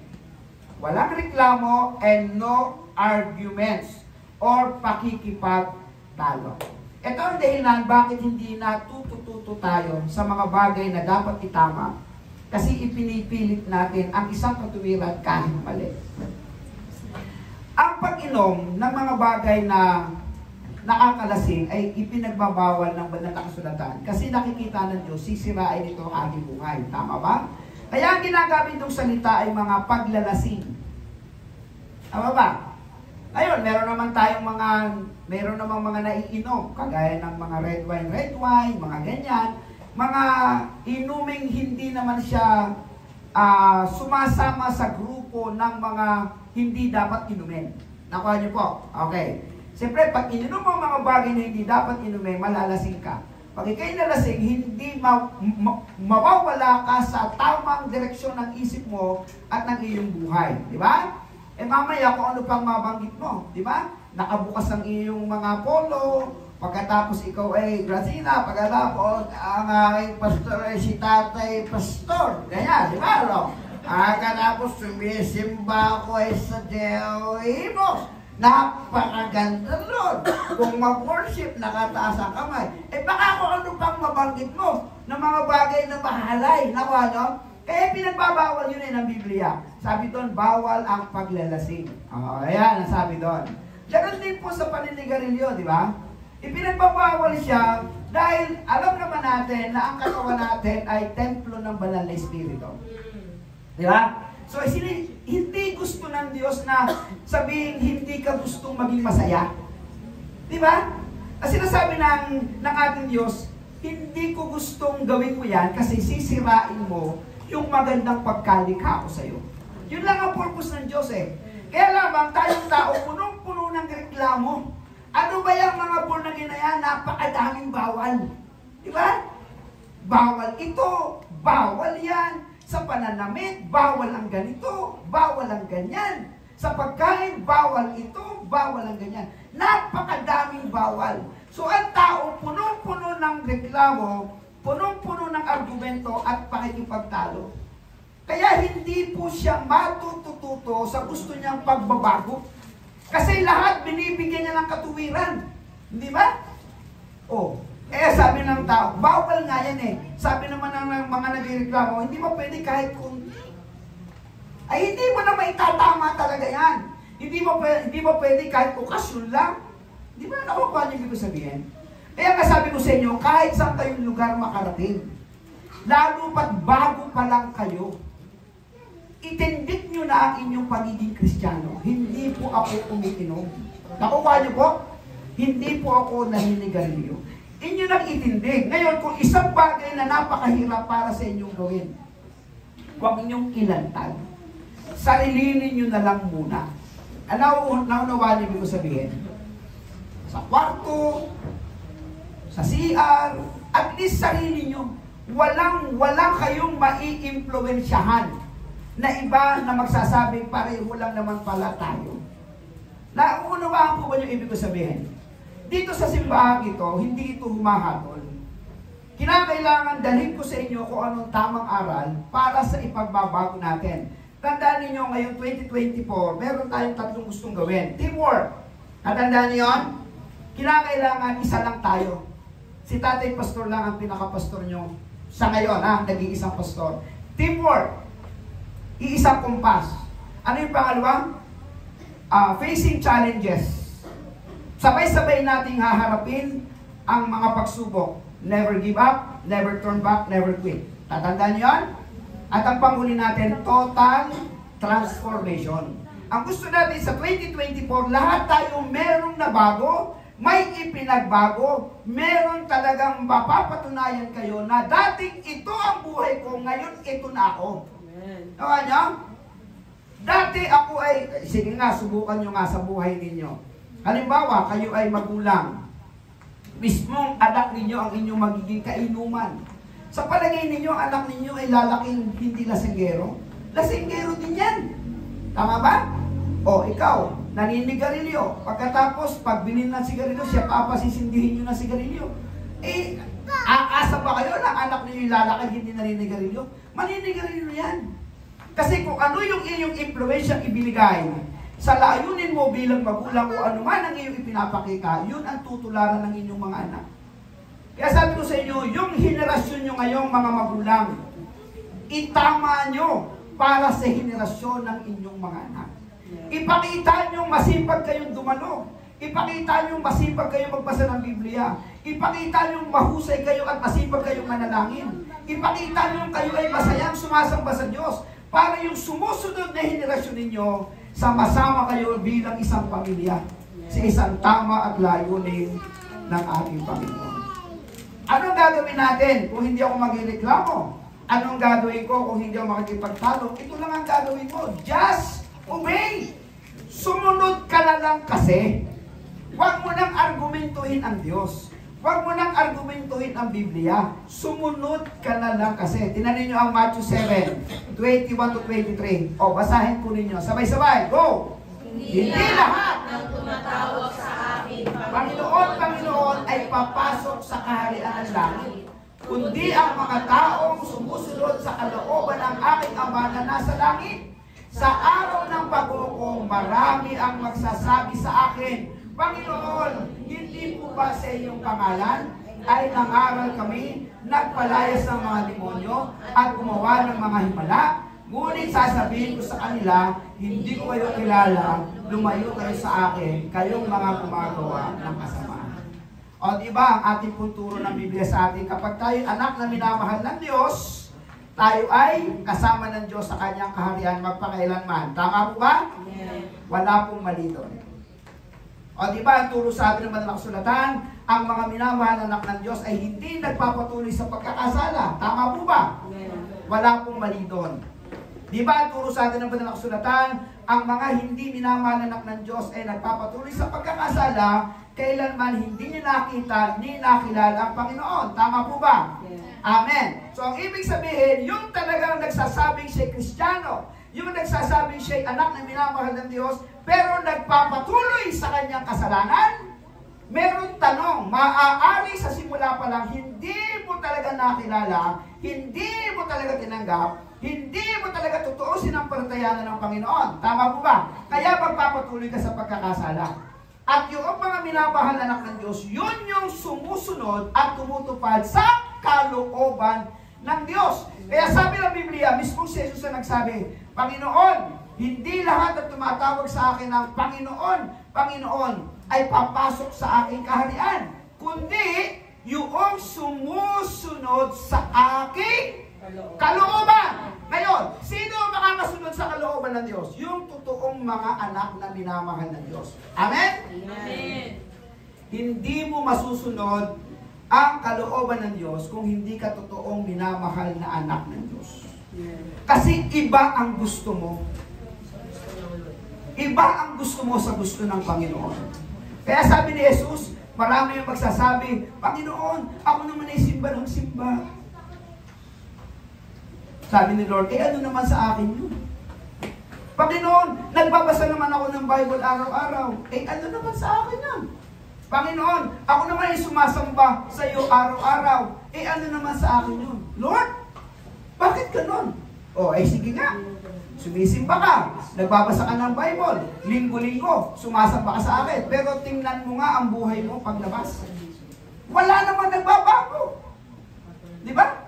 S2: walang reklamo, and no arguments or pakikipagtalo. Ito ang dahilan bakit hindi natututo tayo sa mga bagay na dapat itama. Kasi ipinipilit natin ang isang katuwiran kahit mali. Ang pag-inom ng mga bagay na nakakalasing ay ipinagbabawal ng banal na kasulatan. Kasi nakikita ng Diyos, sisirain ito ang ating buhay. Tama ba? Kaya ang ginagamit ng salita ay mga paglalasing. Tama ba? Ayun, meron namang mga naiinom, kagaya ng mga red wine, mga ganyan. Mga inuming hindi naman siya sumasama sa grupo ng mga hindi dapat inumin. Nakuha niyo po? Okay. Siyempre, pag ininom mo mga bagay na hindi dapat inumin, malalasing ka. Pag ikay nalasing, hindi mawawala ka sa tamang direksyon ng isip mo at ng iyong buhay. Di ba? Eh mamaya kung ano pang mabanggit mo, di ba? Nakabukas ang iyong mga polo, pagkatapos ikaw ay Gracina, pagkatapos ang aking pastor ay si tatay pastor. Ganyan, di ba? No? Pagkatapos sumisimba ako ay sa Deo-Imos. Napakaganda nun. Kung mag-worship, nakataas ang kamay. Eh baka kung ano pang mabanggit mo ng mga bagay na mahalay. Nakuha no? Kaya pinagbabawal yun ng Biblia. Sabi doon, bawal ang paglalasing. Ayan, ang sabi doon. Ganon din po sa paninigarilyo, di ba? Ipinagbabawal siya dahil alam naman natin na ang katawan natin ay templo ng banal na Espiritu. Di ba? So, hindi gusto ng Diyos na sabihin hindi ka gustong maging masaya. Di ba? Kasi sinasabi ng ating Diyos, hindi ko gustong gawin mo yan kasi sisirain mo yung magandang pagkalikha ko sa'yo. Yun lang ang purpose ng Diyos eh. Kaya lamang tayong tao, punong-puno ng reklamo. Ano ba yung mga born again na yan? Napakadaming bawal. Di ba? Bawal ito, bawal yan. Sa pananamit, bawal ang ganito, bawal ang ganyan. Sa pagkain, bawal ito, bawal ang ganyan. Napakadaming bawal. So ang tao, punong-puno ng reklamo, punong-puno ng argumento at pakikipagtalo. Kaya hindi po siya matututo sa gusto niyang pagbabago. Kasi lahat binibigyan niya ng katuwiran. Hindi ba? Oh, sabi ng tao, bawal nga yan eh. Sabi naman ng mga nagreklamo, hindi mo pwede kahit kung... Ay, hindi mo na maitatama talaga yan. Hindi mo pwede kahit okasyon lang. Di ba nakukuha niyo ibig sabihin? Kaya nga sabi ko sa inyo, kahit saan kayong lugar makarating, lalo pat bago pa lang kayo, itindig nyo na ang inyong pagiging Kristiyano. Hindi po ako umiinom. Nakukuha niyo po? Hindi po ako naninigarilyo. Inyo nang itindig. Ngayon, kung isang bagay na napakahirap para sa inyong gawin, huwag inyong ilantad. Sarilinin nyo na lang muna. Naunawa niyo ko sabihin? Sa kwarto, sa CR, at least sarili nyo. Walang kayong mai-impluensyahan na iba na magsasabing pareho lang naman pala tayo. Naunawaan po ba yung ibig ko sabihin? Dito sa simbahan ito, hindi ito humahatol. Kinakailangan dalhin ko sa inyo kung anong tamang aral para sa ipagbabago natin. Tandaan ninyo ngayon 2024, meron tayong tatlong gustong gawin. Teamwork. Natandaan niyo yun? Kinakailangan isa lang tayo. Si Tatay Pastor lang ang pinaka-pastor nyo sa ngayon, nag-iisang pastor. Teamwork. Iisang kumpas. Ano yung pangalawa? Facing challenges. Sabay-sabay nating haharapin ang mga pagsubok. Never give up, never turn back, never quit. Tatandaan niyo yan? At ang panghuli natin, total transformation. Ang gusto natin sa 2024, lahat tayo merong nabago, may ipinagbago, meron talagang mapapatunayan kayo na dating ito ang buhay ko, ngayon ito na ako. Tawa niyo? Dati ako ay, sige nga, subukan nyo nga sa buhay ninyo. Halimbawa, kayo ay magulang. Mismong anak ninyo ang inyong magiging kainuman. Sa palagay ninyo, anak ninyo ay lalaking hindi lasinggero? Lasinggero din yan. Tama ba? O, ikaw, naninigarilyo. Pagkatapos, pag binin ng sigarilyo, siya papasisindihin nyo ng sigarilyo. Eh, aasa ba kayo na anak ninyo yung lalaki hindi naninigarilyo? Maninigarilyo yan. Kasi kung ano yung iyong impluensyang ibinigay sa layunin mo bilang magulang o ano man ang iyong ipinapakita, yun ang tutularan ng inyong mga anak. Kaya sabi ko sa inyo, yung henerasyon nyo ngayong mga magulang, itama nyo para sa henerasyon ng inyong mga anak. Ipakita nyo masipag kayong dumalo. Ipakita nyo masipag kayong magbasa ng Biblia. Ipakita nyo mahusay kayo at masipag kayong manalangin. Ipakita nyo kayo ay masayang sumasamba sa Diyos para yung sumusunod na henerasyon ninyo, sama-sama kayo bilang isang pamilya sa isang tama at layunin ng ating Panginoon. Anong gagawin natin kung hindi ako magreklamo? Anong gagawin ko kung hindi ako makikipagtalo? Ito lang ang gagawin mo. Just obey. Sumunod ka na lang kasi. Huwag mo nang argumentuhin ang Diyos. Huwag mo nang argumentuhin ang Biblia. Sumunod ka na lang kasi. Tinanin nyo ang Matthew 7, 21 to 23. O, basahin po ninyo. Sabay-sabay. Go! Hindi lahat
S5: ng tumatawag sa akin,
S2: Panginoon ay papasok sa kaharian ng langit, kundi ang mga taong sumusunod sa kalooban ng aking Ama na nasa langit. Sa araw ng pag-uukong, marami ang magsasabi sa akin, Panginoon, hindi po ba sa iyong pangalan ay nangaral kami, nagpalayas ng mga demonyo, at gumawa ng mga himala? Ngunit sasabihin ko sa kanila, hindi ko kayo kilala, lumayo kayo sa akin, kayong mga gumagawa ng kasamaan. O diba, ang ating punturo ng Biblia sa atin, kapag tayo anak na minamahal ng Diyos, tayo ay kasama ng Diyos sa kanyang kaharian magpakailanman. Tama po ba?
S5: Amen.
S2: Wala pong mali doon. O diba, ang turo sa atin ng Banal na Kasulatan, ang mga minamahal na anak ng Diyos ay hindi nagpapatuloy sa pagkakasala. Tama po ba?
S5: Amen.
S2: Wala pong mali doon. Diba, ang turo sa atin ng Banal na Kasulatan, ang mga hindi minamahal na anak ng Diyos ay nagpapatuloy sa pagkakasala, kailanman hindi niya nakita ni nakilala ang Panginoon. Tama po ba?
S5: Amen.
S2: Amen. So, ang ibig sabihin, yung talagang nagsasabing siya'y Kristiyano, yung nagsasabing siya'y anak na minamahal ng Diyos, pero nagpapatuloy sa kanyang kasalanan, meron tanong, maaari sa simula pa lang, hindi mo talaga nakilala, hindi mo talaga tinanggap, hindi mo talaga totoo sinampalataya ng Panginoon. Tama po ba? Kaya magpapatuloy ka sa pagkakasala. At yung mga minamahal na anak ng Diyos, yun yung sumusunod at tumutupad sa kalooban ng Diyos. Kaya sabi ng Biblia, mismo si Jesus na nagsabi, Panginoon, hindi lahat na tumatawag sa akin ng Panginoon, Panginoon, ay papasok sa aking kaharian, kundi yung sumusunod sa aking kalooban. Ngayon, sino makakasunod sa kalooban ng Diyos? Yung totoong mga anak na minamahal ng Diyos. Amen?
S5: Amen.
S2: Hindi mo masusunod ang kalooban ng Diyos kung hindi ka totoong minamahal na anak ng Diyos. Kasi iba ang gusto mo. Iba ang gusto mo sa gusto ng Panginoon. Kaya sabi ni Jesus, marami yung magsasabi, Panginoon, ako naman ay simba ng simba. Sabi ni Lord, ano naman sa akin yun? Panginoon, nagbabasa naman ako ng Bible araw-araw. Ano naman sa akin yun? Panginoon, ako naman ay sumasamba sa iyo araw-araw. Ano naman sa akin yun? Lord, bakit ganon? Sige nga. Sumisimba ka. Nagbabasa ka ng Bible. Linggo-linggo, sumasamba ka sa akin. Pero tingnan mo nga ang buhay mo paglabas. Wala naman nagbabago. Di ba?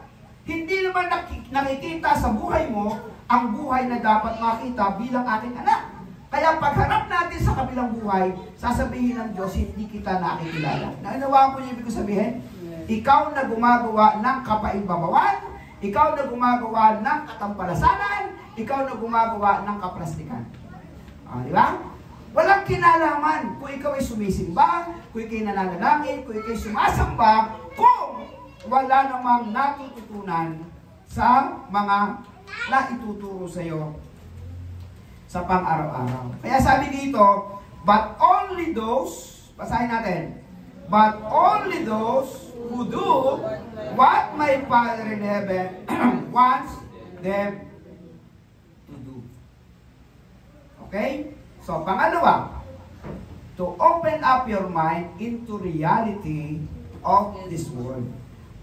S2: Hindi naman nakikita sa buhay mo ang buhay na dapat makita bilang aking anak. Kaya pagharap natin sa kabilang buhay, sasabihin ng Diyos, hindi kita nakikilala. Naunawaan po niyo ibig sabihin? Ikaw na gumagawa ng kapaibabawan, ikaw na gumagawa ng katampalasanan, ikaw na gumagawa ng kaplastikan. Di ba? Walang kinalaman kung ikaw ay sumisimba, kung ikaw ay nananalangin, kung ikaw ay sumasamba, kung wala namang natututunan sa mga naituturo sa iyo sa pang-araw-araw. Kaya sabi dito, but only those, basahin natin, but only those who do what my Father in heaven wants them to do. Okay? So, pangalawa, to open up your mind into reality of this world.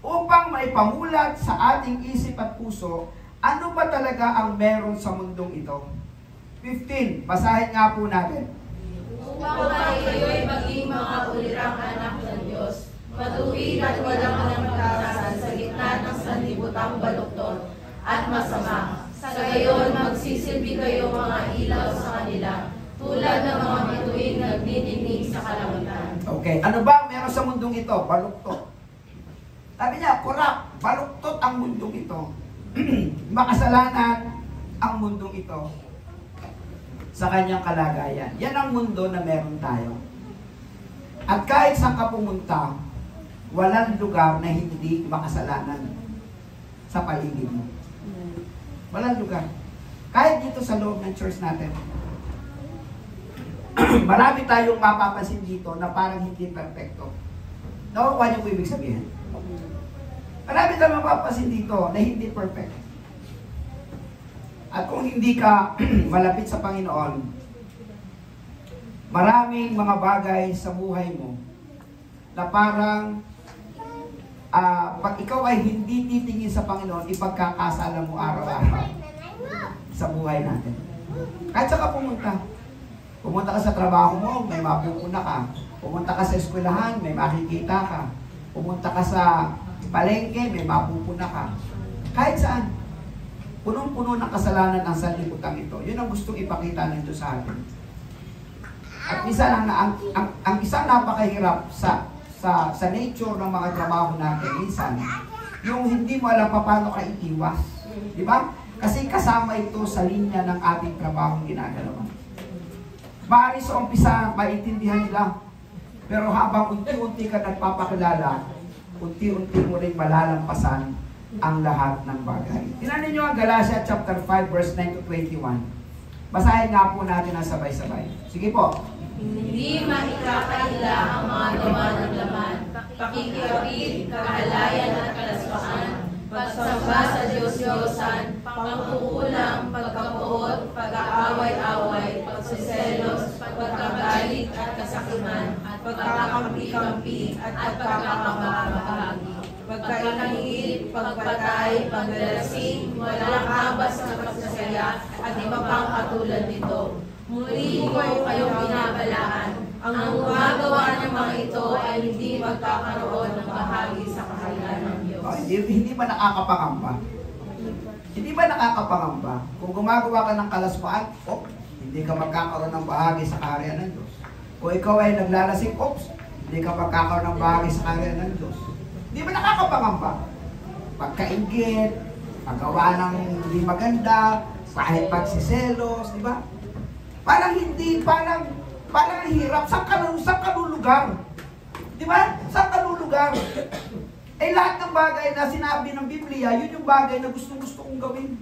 S2: Upang maipamulat sa ating isip at puso, ano ba talaga ang meron sa mundong ito? 15, basahin nga po natin.
S5: Upang kayo'y maging mga ulirang anak ng Diyos, matuwid at walang kalamtasan sa gitna ng sanlibutang baluktot at masama. Sa gayon, magsisilbi kayo mga ilaw sa kanila, tulad ng mga bituin nagdidinig sa kalangitan.
S2: Okay, ano ba ang meron sa mundong ito? Baluktot. Sabi niya, corrupt, baluktot ang mundong ito. Makasalanan ang mundong ito sa kanyang kalagayan. Yan ang mundo na meron tayo. At kahit saan ka pumunta, walang lugar na hindi makasalanan sa paligid mo. Walang lugar. Kahit dito sa loob ng church natin. Marami tayong mapapansin dito na parang hindi perfecto. Nakukuha niyo po ibig sabihin? Marami tayong mapapansin dito na hindi perfect. At kung hindi ka malapit sa Panginoon, maraming mga bagay sa buhay mo na parang pag ikaw ay hindi titingin sa Panginoon, ipagkakasala mo araw-araw sa buhay natin. Kahit saan ka pumunta. Pumunta ka sa trabaho mo, may mapupuna ka. Pumunta ka sa eskwelahan, may makikita ka. Pumunta ka sa palengke, may mapupuna ka. Kahit saan. Punong-puno ng kasalanan ang sanlibutan ito. Yun ang gustong ipakita ng Diyos sa atin. At minsan, ang isang napakahirap sa nature ng mga trabaho natin, minsan, yung hindi mo alam paano ka iiwas. Di ba? Kasi kasama ito sa linya ng ating trabaho ginagawa. Maaari sa umpisa, maintindihan nila. Pero habang unti-unti ka nagpapakilala, unti-unti mo rin malalampasan ang lahat ng bagay. Tingnan ninyo ang Galatia chapter 5 verse 9 to 21. Basahin nga po natin ang sabay-sabay. Sige po.
S5: Hindi maikakaila ang mga gawa ng laman, pakikipid, kahalayan at kalaspasan, pagsamba sa Diyos-Diyosan, pangkukulang, pagkapuot, pag-aaway-away, pagsiselos, pagkagalit at kasakiman, at pagkakampi-kampi at pagkakakamahagi, pagkainangit, pagpatay, pagdalasing, walang habas na pagsasaya, at iba pang katulad nito. Muli ko kayong binabalaan. Ang gumagawa ng mga ito ay hindi magkakaroon ng bahagi sa kaharian ng Diyos.
S2: Hindi ba nakakapangamba? Hindi ba nakakapangamba? Kung gumagawa ka ng kalaswaan, hindi ka magkakaroon ng bahagi sa kaharian ng Diyos. Kung ikaw ay naglalasing, hindi ka magkakaroon ng bahagi sa kaharian ng Diyos. Hindi ba nakakapangamba? Pagkaingit, paggawa ng hindi maganda, kahit pagsiselos, di ba? Parang hindi, parang hirap. Saan ka lulugar? Di ba? Saan ka lulugar? Eh lahat ng bagay na sinabi ng Biblia, yun yung bagay na gustong-gusto kong gawin.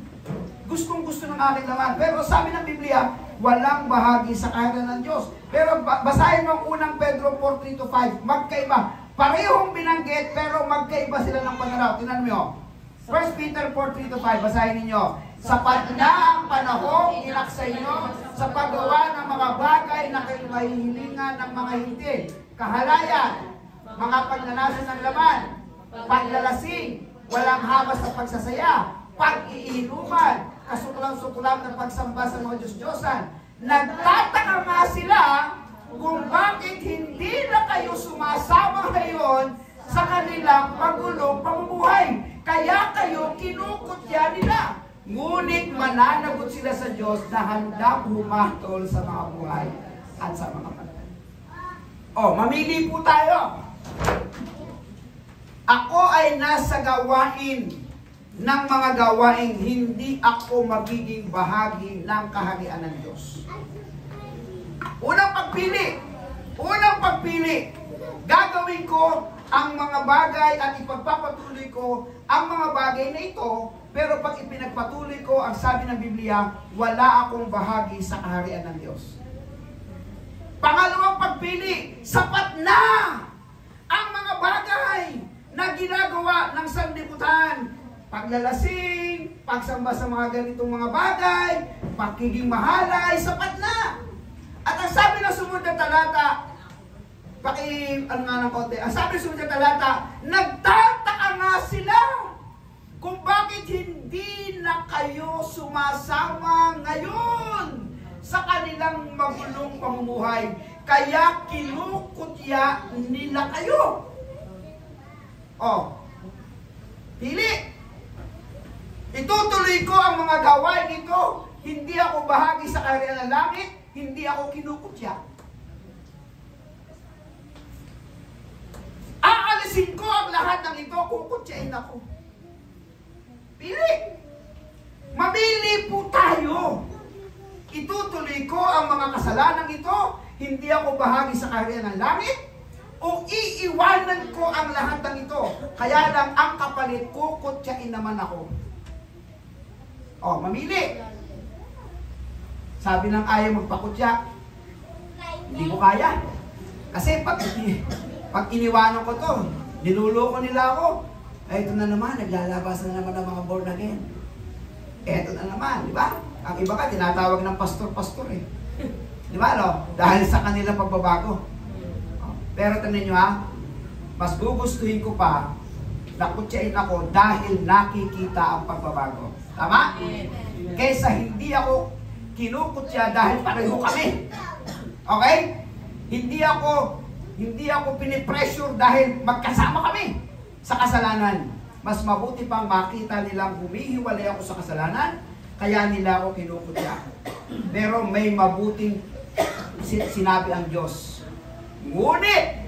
S2: Gustong-gusto ng aking laman. Pero sabi ng Biblia, walang bahagi sa kaharian ng Diyos. Pero basahin mo ang unang Pedro 4:3-5. Magkaiba. Parehong binanggit, pero magkaiba sila ng pananaw. Tingnan mo. 1 Peter 4:3-5. Basahin ninyo. Sapat na ang panahong inaksay nyo sa paggawa ng mga bagay na kayo mahihilingan ng mga hindi. Kahalayan, mga pagnanasa ng laman, paglalasing, walang habas sa pagsasaya, pag-iinuman, kasuklam-suklam ng pagsamba sa mga Diyos-Diyosan. Nagtataka nga sila kung bakit hindi na kayo sumasama ngayon sa kanilang magulong pamumuhay. Kaya kayo kinukutya nila. Ngunit mananagot sila sa Diyos na handang humatol sa mga buhay at sa mga patay. Mamili po tayo. Ako ay nasa gawain ng mga gawain, hindi ako magiging bahagi ng kaharian ng Diyos. Unang pagpili. Gagawin ko ang mga bagay at ipagpapatuloy ko ang mga bagay na ito, pero pag ipinagpatuloy ko, ang sabi ng Biblia, wala akong bahagi sa kaharian ng Diyos. Pangalawang pagpili, sapat na ang mga bagay paglalasing, pagsamba sa mga ganitong mga bagay, pagiging mahalay, sapat na. At ang sabi ng sumunod na talata, ang sabi ng sumunod na talata, nagtataka nga sila kung bakit hindi na kayo sumasama ngayon sa kanilang magulong pamumuhay. Kaya kinukutya nila kayo. Oh, pili. Itutuloy ko ang mga gawain ito. Hindi ako bahagi sa kaharian ng langit. Hindi ako kinukutya. Aalisin ko ang lahat ng ito. Kukutyain ako. Pili. Mamili po tayo. Itutuloy ko ang mga kasalanan ito. Hindi ako bahagi sa kaharian ng langit. O iiwanan ko ang lahat ng ito. Kaya lang ang kapalit, kukutyain naman ako. O, mamili. Sabi ng ayaw magpakutya, hindi ko kaya. Kasi pag iniwanan ko to, niluloko nila ako. Ito na naman, naglalabas na naman ng mga born again. Ito na naman, di ba? Ang iba ka, tinatawag ng pastor-pastor eh. Di ba, no? Dahil sa kanilang pagbabago. Pero tingnan nyo ha, mas gugustuhin ko pa na kutyain ako dahil nakikita ang pagbabago. Tama? Kaysa hindi ako kinukutya dahil pareho kami. Okay? Hindi ako pinipressure dahil magkasama kami sa kasalanan. Mas mabuti pang makita nilang humihiwalay ako sa kasalanan, kaya nila ako kinukutya. Pero may mabuting sinabi ang Diyos. Ngunit,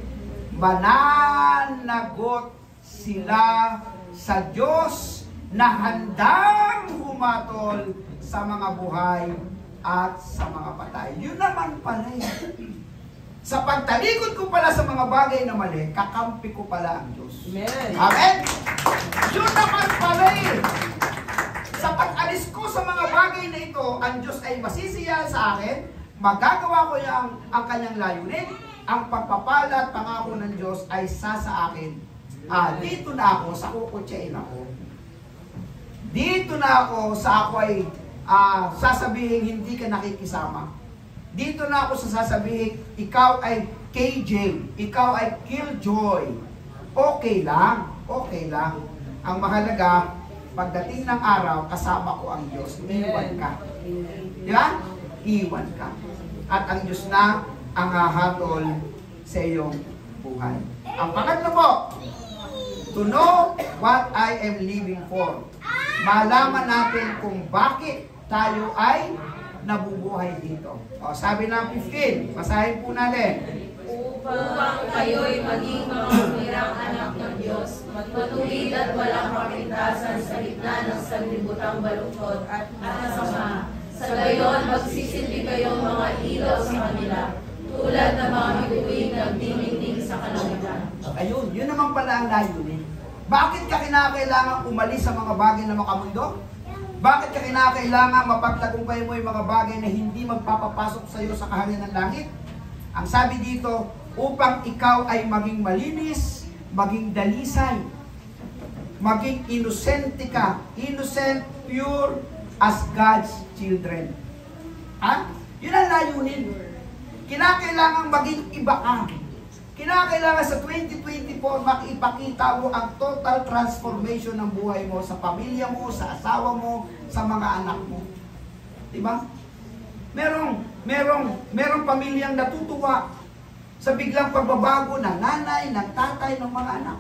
S2: mananagot sila sa Diyos na handang humatol sa mga buhay at sa mga patay. Yun naman pala eh. Sa pagtalikod ko pala sa mga bagay na mali, kakampi ko pala ang Diyos.
S5: Amen.
S2: Amen? Yun naman pala eh. Sa pag-alis ko sa mga bagay na ito, ang Diyos ay masisiyahan sa akin, magagawa ko ang kanyang layunin, ang pagpapala at pangako ng Diyos ay sa akin. Dito na ako, sa kukutyain ako. Dito na ako, sa ako ay sasabihin hindi ka nakikisama. Dito na ako sa sasabihin, ikaw ay KJ, ikaw ay Killjoy. Okay lang, okay lang. Ang mahalaga, pagdating ng araw, kasama ko ang Diyos. Iwan ka. Di ba? Iwan ka. At ang Diyos na ang hahatol sa iyong buhay. Ang pangatlo po, to know what I am living for. Malaman natin kung bakit tayo ay nabubuhay dito. O, sabi ng 15, basahin po natin.
S5: Upang kayo'y maging mga mirang anak ng Diyos, matuwid at walang kapintasan sa gitna ng sanglibutang baluktot at masama. Sa gayon, magsisilbi kayong mga ilaw sa kanila, tulad ng mga bituin nagdinigdig sa kalangitan.
S2: Ayun, yun naman pala ang layunin. Bakit ka kinakailangan umalis sa mga bagay na makamundo? Bakit ka kinakailangan mapagtagumpay mo yung mga bagay na hindi magpapapasok sa iyo sa kaharian ng langit? Ang sabi dito, upang ikaw ay maging malinis, maging dalisay, maging inosente ka, innocent, pure, as God's children. Ha? Yun ang layunin. Kinakailangan maging iba ka. Kinakailangan sa 2024 makipakita mo ang total transformation ng buhay mo sa pamilya mo, sa asawa mo, sa mga anak mo. Diba? Merong pamilyang natutuwa sa biglang pagbabago ng nanay, ng tatay, ng mga anak.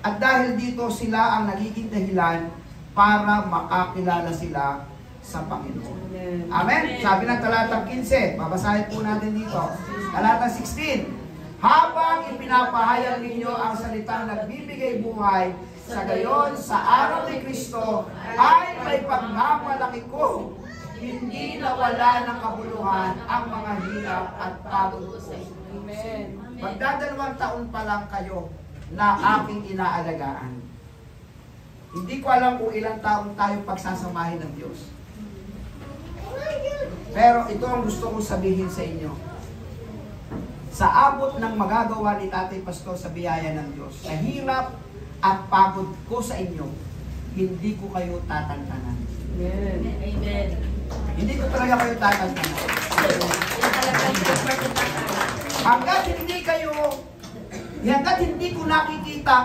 S2: At dahil dito sila ang nagiging dahilan para makakilala sila sa Panginoon. Amen? Sabi ng talatang 15, babasahin po natin dito. Talatang 16, habang ipinapahayag ninyo ang salitang nagbibigay buhay, sa gayon, sa araw ni Kristo, ay may pagmamalaki ko. Hindi nawala ng kabuluhan ang mga hirap at pagod ko. Magdadalawang taon pa lang kayo na aking inaalagaan. Hindi ko alam kung ilang taon tayo pagsasamahin ng Diyos. Pero ito ang gusto kong sabihin sa inyo. Sa abot ng magagawa ni Tatay Pastor sa biyaya ng Diyos, sa hirap at pagod ko sa inyo, hindi ko kayo tatantanan.
S5: Amen.
S2: Hindi ko talaga kayo tatantanan. Hanggat hindi ko nakikita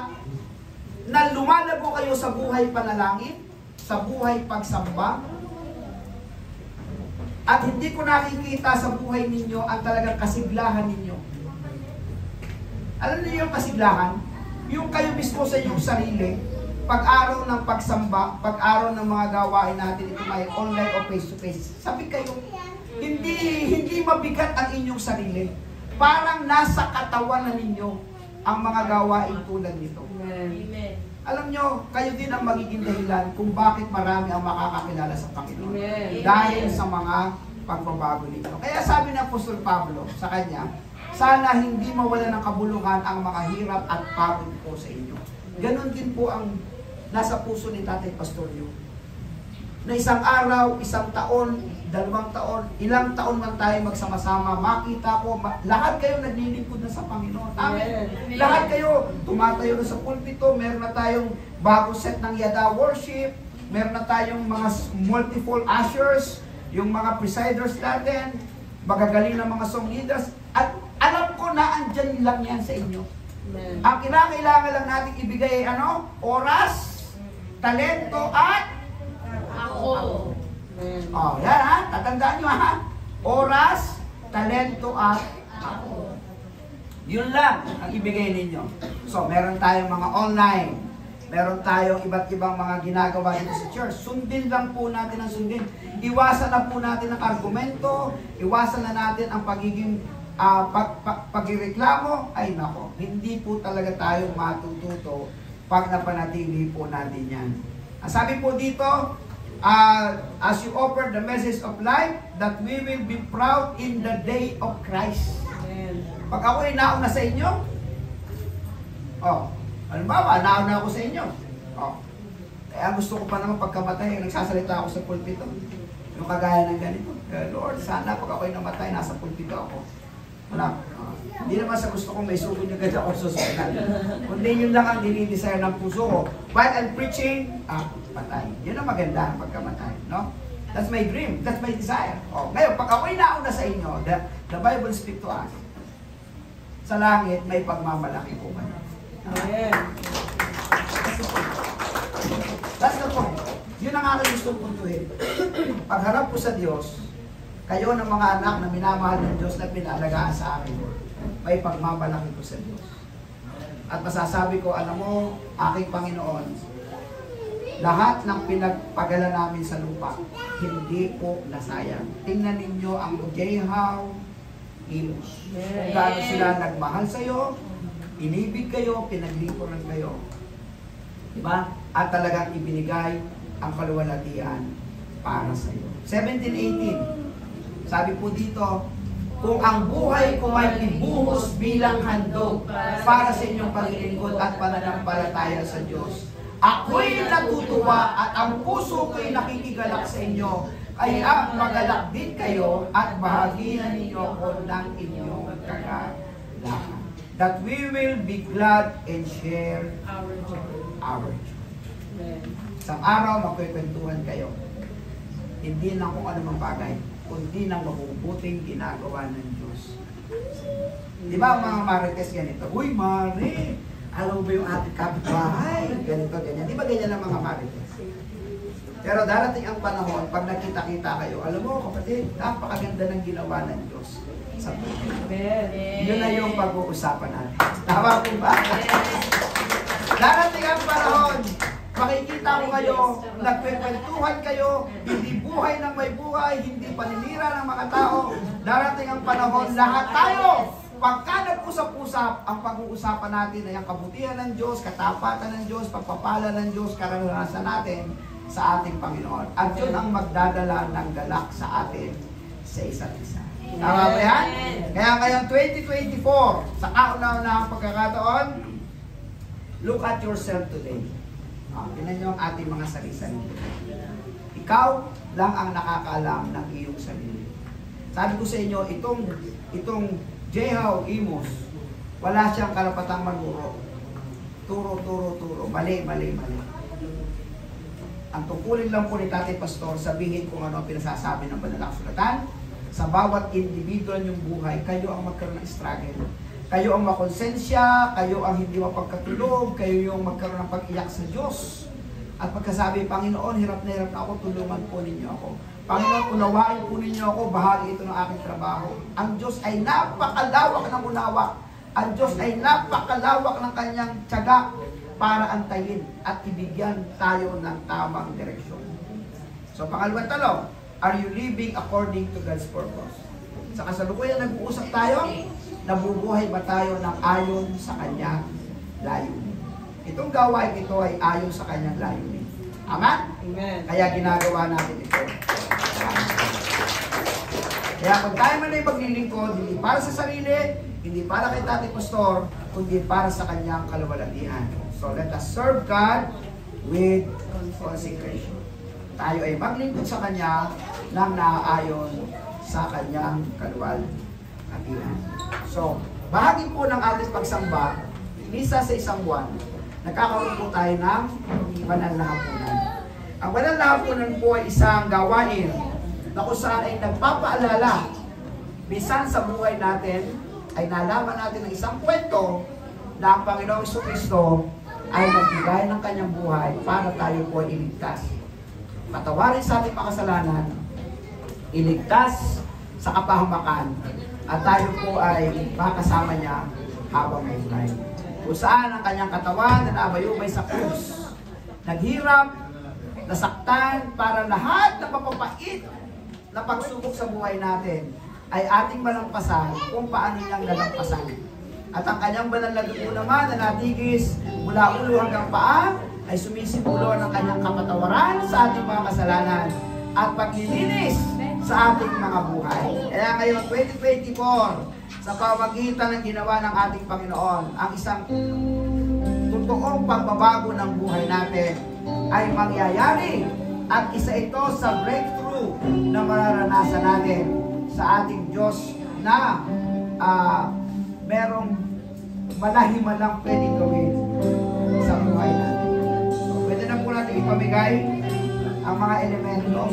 S2: na lumalago kayo sa buhay panalangin, sa buhay pagsamba, at hindi ko nakikita sa buhay ninyo ang talagang kasiglahan ninyo. Alam niyo yung kasiglahan? Yung kayo mismo sa inyong sarili, pag-araw ng pagsamba, pag-araw ng mga gawain natin, ito may online o face-to-face, sabi kayo, hindi mabigat ang inyong sarili. Parang nasa katawan na ninyo ang mga gawain tulad nito.
S5: Amen.
S2: Alam nyo, kayo din ang magiging dahilan kung bakit marami ang makakakilala sa Panginoon.
S5: Amen.
S2: Dahil sa mga pagbabago nito. Kaya sabi ng Apostol Pablo sa kanya, sana hindi mawala ng kabuluhan ang mga hirap at pagod po sa inyo. Ganon din po ang nasa puso ni Tatay Pastoryo. Na isang araw, isang taon, 2 taon, ilang taon man tayo magsama-sama, makita ko, lahat kayo naglilingkod na sa Panginoon. Amen.
S5: Amen.
S2: Lahat kayo tumatayo na sa pulpito, meron na tayong bagong set ng Yada Worship, meron na tayong mga multiple ushers, yung mga presiders natin, magagaling ng mga song leaders, at alam ko na andyan lang yan sa inyo.
S5: Amen.
S2: Ang kailangan lang natin ibigay ay oras, talento, at
S5: Ako.
S2: oh, yan ha, tatandaan nyo ha. Oras, talento, at ako. Yun lang ang ibigay ninyo. So, meron tayong mga online, meron tayong iba't ibang mga ginagawa dito sa church. Sundin lang po natin ang sundin. Iwasan na po natin ang argumento, iwasan na natin ang pagiging pagreklamo. Ay nako, hindi po talaga tayo matututo pag napanatili po natin yan. Ang sabi po dito, as you offer the message of life, that we will be proud in the day of Christ. Pag ako ay nauna sa inyo, halimbawa, nauna ako sa inyo. Kaya gusto ko pa naman pagkamatay, nagsasalita ako sa pulpito. Yung kagaya ng ganito. Lord, sana pag ako ay namatay, nasa pulpito ako. Wala. Hindi naman sa gusto kong may sugod yung ganda ako susunan. Kundi yun lang ang dinidesire ng puso ko. While I'm preaching, patay. Yun ang maganda pagkamatay. No? That's my dream. That's my desire. Ngayon, pag ako'y nauna sa inyo, the Bible speak to us. Sa langit, may pagmamalaki po kayo.
S5: Amen.
S2: That's the point. Yun ang aking gustong puntuhin. Pagharap po sa Diyos, kayo ng mga anak na minamahal ng Diyos na pinalagaan sa akin, may pagmamalaki ko sa Diyos. At masasabi ko, alam mo, aking Panginoon, lahat ng pinagpagala namin sa lupa, hindi po nasayang. Tingnan ninyo ang Jehaw, Imus. Kung gaano sila nagmahal sa'yo, inibig kayo, pinaglipuran kayo. Diba? At talagang ibinigay ang kaluwalhatian para sa'yo. 17:18. Sabi po dito, kung ang buhay ko ay ibuhos bilang handog para sa inyong paglilingkod at pananampalataya sa Diyos, ako'y natutuwa at ang puso ko'y nakikigalak sa inyo, ay magalak din kayo at bahaginan ninyo ako ng inyong kagalakan. That we will be glad and share our joy. Isang araw, magkukwentuhan kayo. Hindi lang kung anumang bagay, kundi ng mabubuting ginagawa ng Diyos. Di ba mga marites ganito? Uy, Mari! Alam mo ba yung ating kapitbahay? Ganito, ganyan. Di ba ganyan ang mga marites? Pero darating ang panahon, pag nakita-kita kayo, alam mo kapatid, napakaganda ng ginawa ng Diyos sa buhay. Yun na yung pag-uusapan natin. Tama po ba? Darating ang panahon, makikita ko kayo, nagkwentuhan kayo, hindi buhay ng may buhay, hindi paninira ng mga tao. Darating ang panahon, lahat tayo, pagka nag-usap-usap, ang pag-uusapan natin ay ang kabutihan ng Diyos, katapatan ng Diyos, pagpapala ng Diyos, karanasan natin sa ating Panginoon. At yun ang magdadala ng galak sa atin sa isa't isa. Tama ba yan? Kaya ngayong 2024, sa kauna-unahang pagkakataon, look at yourself today. Tingnan nyo ang ating mga sarili-sarili. Ikaw lang ang nakakaalam ng iyong sarili. Sabi ko sa inyo, itong Jehaw, Imus, wala siyang karapatang manuro. Turo. Mali. Ang tungkulin lang po ni Tatay Pastor, sabihin kung ano ang pinasasabi ng banal na kasulatan. Sa bawat individual niyong buhay, kayo ang magkaroon ng struggle. Kayo ang makonsensya, kayo ang hindi mapagkatulog, kayo yung magkaroon ng pag-iyak sa Diyos. At pagkasabi, Panginoon, hirap na ako, tulungan po ninyo ako. Panginoon, unawain po ninyo ako, bahagi ito ng aking trabaho. Ang Diyos ay napakalawak ng unawa. Ang Diyos ay napakalawak ng kanyang tiyaga para antayin at ibigyan tayo ng tamang direksyon. So, pangalawang tanong, are you living according to God's purpose? Sa kasalukuyan nag-uusap tayo, nabubuhay ba tayo ng ayon sa kanyang layunin? Itong gawain ito ay ayon sa kanyang layunin. Amen?
S6: Amen.
S2: Kaya ginagawa natin ito. Kaya kung tayo man ay maglilingkod, hindi para sa sarili, hindi para kay Tatay Pastor, kundi para sa kanyang kaluwalhatian. So let us serve God with consecration. Tayo ay maglingkod sa Kanya nang naaayon sa Kanyang kaluwalhatian. So, bahagi po ng ating pagsamba, isa sa isang buwan, nagkakaroon po tayo ng banal na hapunan. Ang banal na hapunan po ay isang gawain na kung saan ay nagpapaalala, bisan sa buhay natin, ay nalaman natin ng isang kwento na ang Panginoong Jesucristo ay nagbigay ng kanyang buhay para tayo po iligtas. Patawarin sa ating makasalanan, iligtas sa kapahamakan, at tayo po ay makasama niya habang may buhay. Kung saan ang kanyang katawan na nabayubay sa krus, naghirap, nasaktan para lahat ng mapapait na pagsubok sa buhay natin ay ating malampasan kung paano niyang nalampasan. At ang kanyang banal na dugo naman na natigis mula ulo hanggang paa ay sumisimbolo ng kanyang kapatawaran sa ating mga kasalanan at paglilinis sa ating mga buhay. Kaya ngayon 2024, sa pamagitan ng ginawa ng ating Panginoon, ang isang totoong pagbabago ng buhay natin ay mangyayari at isa ito sa breakthrough na mararanasan natin sa ating Diyos na merong malahimalang pwedeng gawin sa buhay natin. So, pwede na po natin ipamigay ang mga elemento.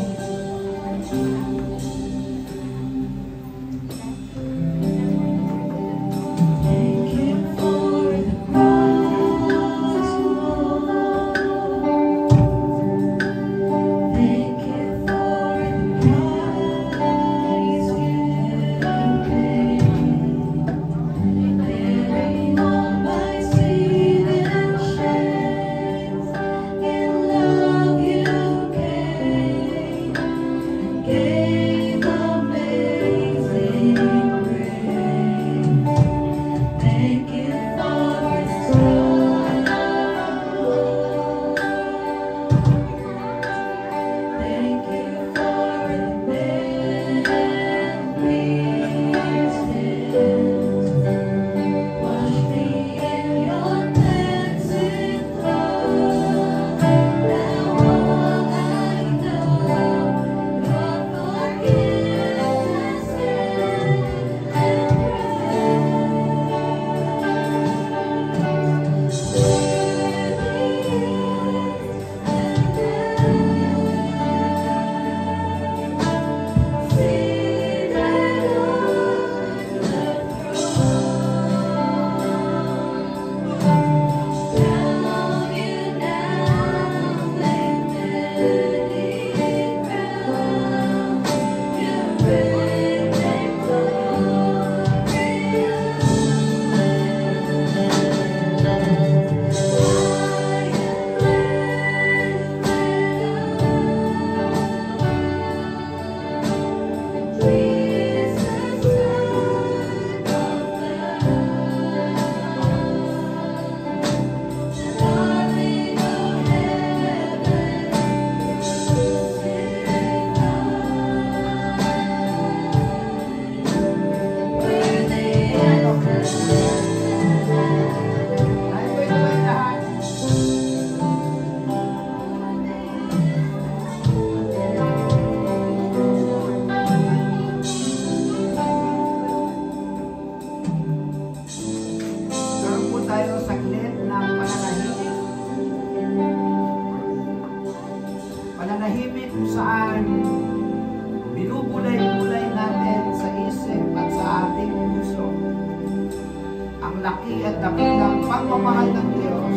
S2: malaki at dakilang pagmamahal ng Diyos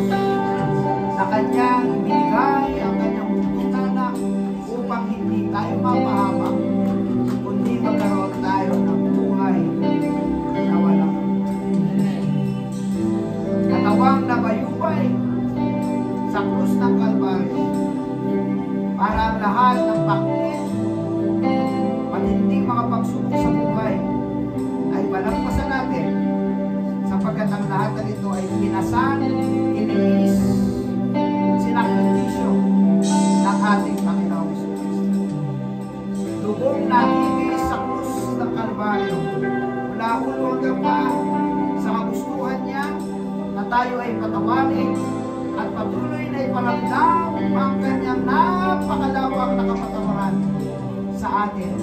S2: na Kanyang ibinigay ang Kanyang bugtong na anak upang hindi tayo mapahamak, kundi magkaroon tayo ng buhay na walang katawang nabayubay sa krus ng Kalbaryo para ang lahat ng pakit, matinding mga pagsubok sa buhay ay palagpasan natin, sapagkat ang lahat na ito ay pinasan, iniis, sinakripisyo ng ating Panginoong Jesucristo. Dugong natigis sa krus ng Kalbaryo, mula ulo hanggang paa, sa kagustuhan niya na tayo ay patawarin at patuloy na iparamdam ang kanyang napakalawak na kapatawaran sa atin.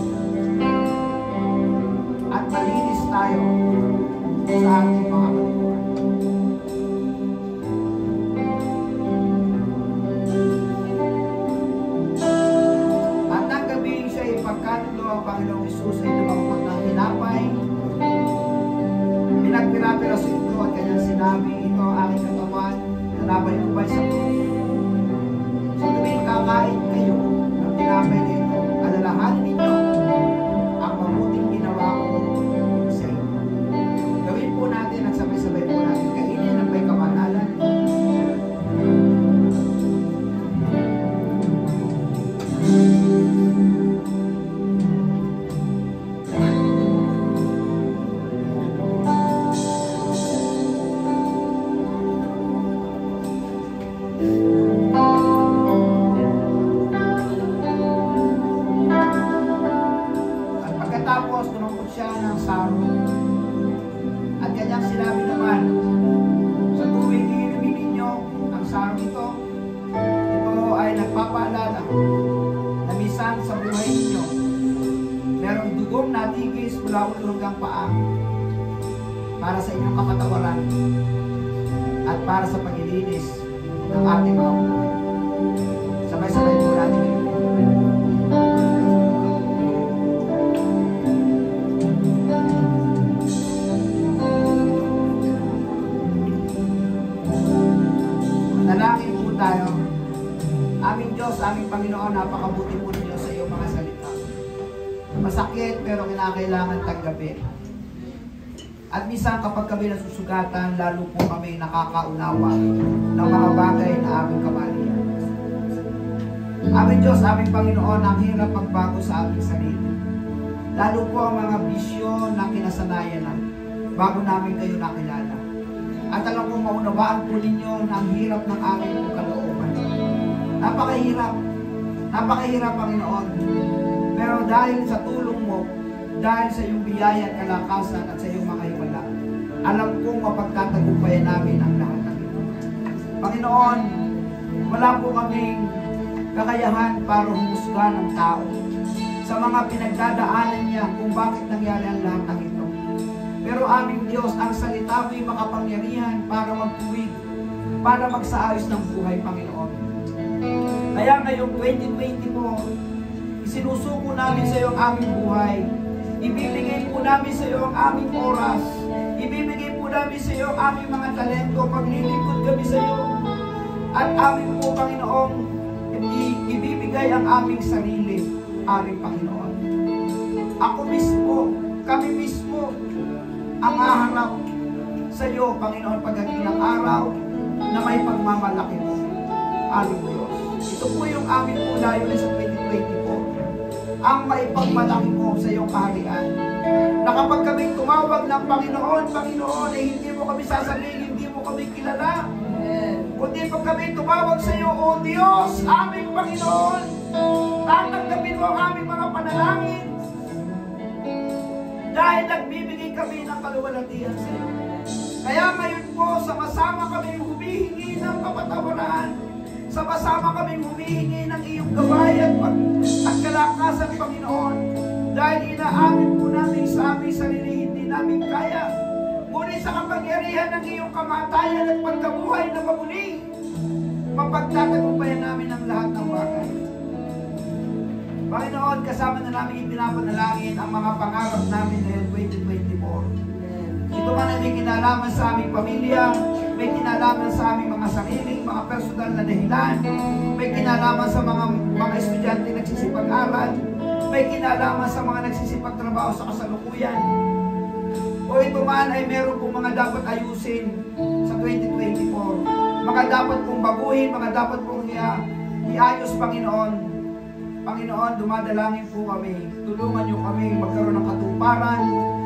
S2: At malinis tayo sa ating mga kaluluwa. At ng gabing siya ipagkatulo ang Panginoong Hesus ay lumangkot ng tinapay. Pinagpira-piraso ito at kanyang sinabi, ito ang aking katawan na nabayubay sa krus. Sa tuwing kakain kayo ng tinapay nito, alalahanin ninyo ang mabuting ginawa ko sa inyo. Gawin po natin at sabay-sabay po natin kainin ng may kamalalan. At pagkatapos, tumangkot siya ng sarong. At kanyang sinabi naman, sa tuwing iinumin ninyo ang sarong ito, ito ay nagpapaalala na minsan sa buhay ninyo, merong dugong natigis mula ulo hanggang paa para sa inyong kapatawaran at para sa paglilinis ng ating mga buhay. Sabay-sabay po natin ito. Manalangin po tayo. Aming Diyos, aming Panginoon, napakabuti po ninyo sa iyong mga salita. Masakit pero kinakailangan tanggapin. At minsan kapag kami nasusugatan, lalo po kami nakakaunawa ng mga bagay na aming kamalian. Aming Diyos, aming Panginoon, ang hirap magbago sa aming sarili. Lalo po ang mga bisyo na kinasanayan na bago namin kayo nakilala. At alam kong maunawaan po ninyo na ang hirap ng aming kalooban. Napakahirap. Napakahirap, Panginoon. Pero dahil sa tulong mo, dahil sa iyong biyaya at kalakasan at sa iyong mga himala, alam kong mapagtatagumpayan namin ang lahat ng ito. Panginoon, wala po kaming kakayahan para humusga ng tao sa mga pinagdadaanan niya kung bakit nangyari ang lahat ng ito. Pero aming Diyos, ang salita mo'y makapangyarihan para magtuwid, para magsaayos ng buhay, Panginoon. Kaya ngayong 2024, isinusuko namin sa iyo ang aming buhay. Ibibigay po namin sa iyo ang aming oras. Ibibigay po namin sa iyo ang aming mga talento. Paglilingkod kami sa iyo. At aming po, Panginoon, ibibigay ang aming sarili, aming Panginoon. Ako mismo, kami mismo, ang haharap sa iyo, Panginoon, pagdating ng araw na may pagmamalaki mo, aming Diyos. Ito po yung aming ulayon sa 2024. Ang maipagmalaki mo sa iyong kaharian. Na kapag kami tumawag ng Panginoon, Panginoon, eh hindi mo kami sasabihin, hindi mo kami kilala. Kundi pag kami tumawag sa iyo, O Diyos, aming Panginoon, tatanggapin mo ang aming mga panalangin. Dahil nagbibigay kami ng kaluwalhatian sa iyo. Kaya ngayon po, sama-sama kami humihingi ng kapatawaran. Sama-sama kami humihingi ng iyong gabay at kalakasan, Panginoon. Dahil inaamin po namin sa aming sarili, hindi namin kaya. Ngunit sa kapangyarihan ng iyong kamatayan at pagkabuhay na mabuli, mapagtatagumpayan namin ang lahat ng bagay. Panginoon, kasama na namin ipinapanalangin ang mga pangarap namin ngayong 2024. Ito man ay may kinalaman sa aming pamilya, may kinalaman sa aming mga sariling, mga personal na dahilan, may kinalaman sa mga estudyante nagsisipag-aral, may kinalaman sa mga nagsisipag-trabaho sa kasalukuyan. O ito man ay meron pong mga dapat ayusin sa 2024. Mga dapat pong baguhin, mga dapat pong iayos, Panginoon. Panginoon, dumadalangin po kami. Tulungan niyo kami magkaroon ng katuparan,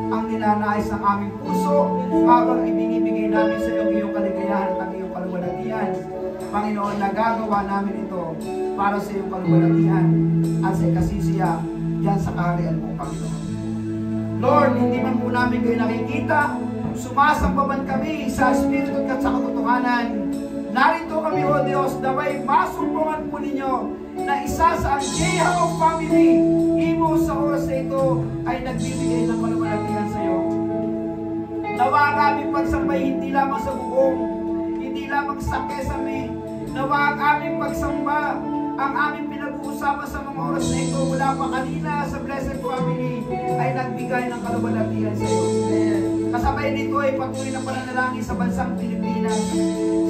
S2: ang ninanais ng aming puso, habang ibinibigay namin sa iyo ang iyong kaligayahan at ang iyong kaluwalhatian. Panginoon, nagagawa namin ito para sa iyong kaluwalhatian at sa ikasisiya diyan sa kaharian mo, Panginoon. Lord, hindi man po namin kayo nakikita, sumasamba man kami sa Espiritu at sa katotohanan. Narito kami, O Diyos, na may masumpungan po ninyo na isa sa Angelical family, imo sa oras na ito ay nagbibigay ng kaluwalhatian sa iyo. Nawa ang aming pagsambay hindi lamang sa bubong, hindi lamang sa kesame. Nawa ang aming pagsamba, ang aming pinag-uusapan sa mga oras na ito mula pa kanina sa Blessed Family ay nagbigay ng kaluwalhatian sa iyo. Kasabay nito ay patuloy na pananalangin sa bansang Pilipinas,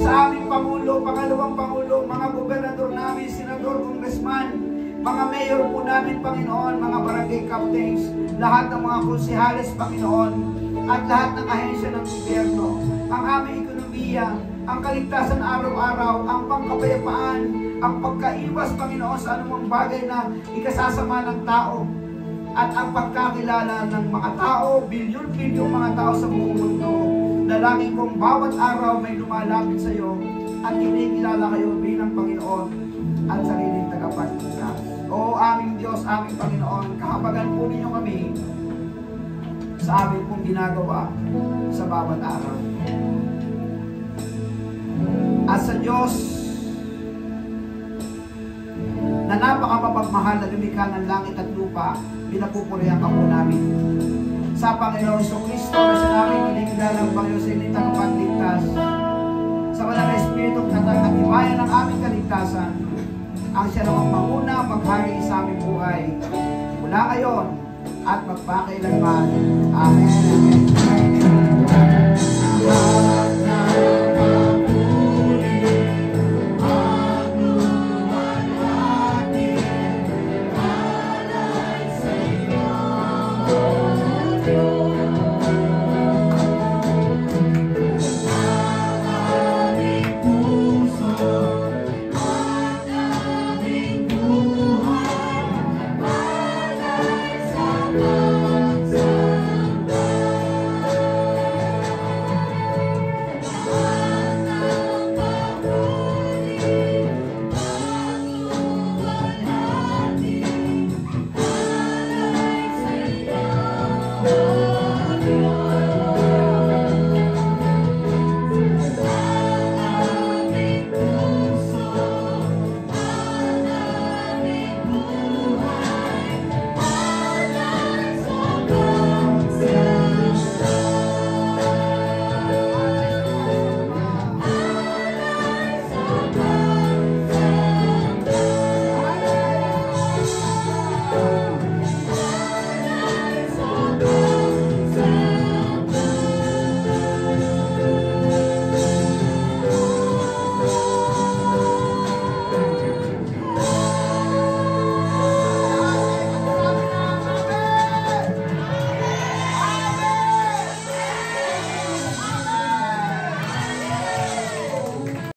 S2: sa aming Pangulo, Pangalawang Pangulo, mga gobernador namin, senador, congressman, mga mayor po namin, Panginoon, mga barangay captains, lahat ng mga konsehales, Panginoon, at lahat ng ahensya ng gobyerno, ang aming ekonomiya, ang kaligtasan araw-araw, ang pangkapayapaan, ang pagkaiwas, Panginoon, sa anumang bagay na ikasasama ng tao, at ang pagkakilala ng mga tao, bilyon-bilyong mga tao sa buong mundo. Dalangin kong bawat araw may lumalapit sa iyo at kinikilala kayo bilang Panginoon at sariling tagapagligtas. O aming Diyos, aming Panginoon, kahabagan po ninyo kami sa aming pong ginagawa sa bawat araw. At sa Diyos na napakamapagmahal na lumikha ng langit at lupa, pinapupurihan ka po namin. Sa Panginoon Kristo na siya namin kinikilala ang Panginoon sa inyong tagapagligtas, sa Banal na Espiritu at katibayan ng aming kaligtasan, ang siya namang mauna maghari sa aming buhay mula ngayon at magpakailanman. Amen. Amen.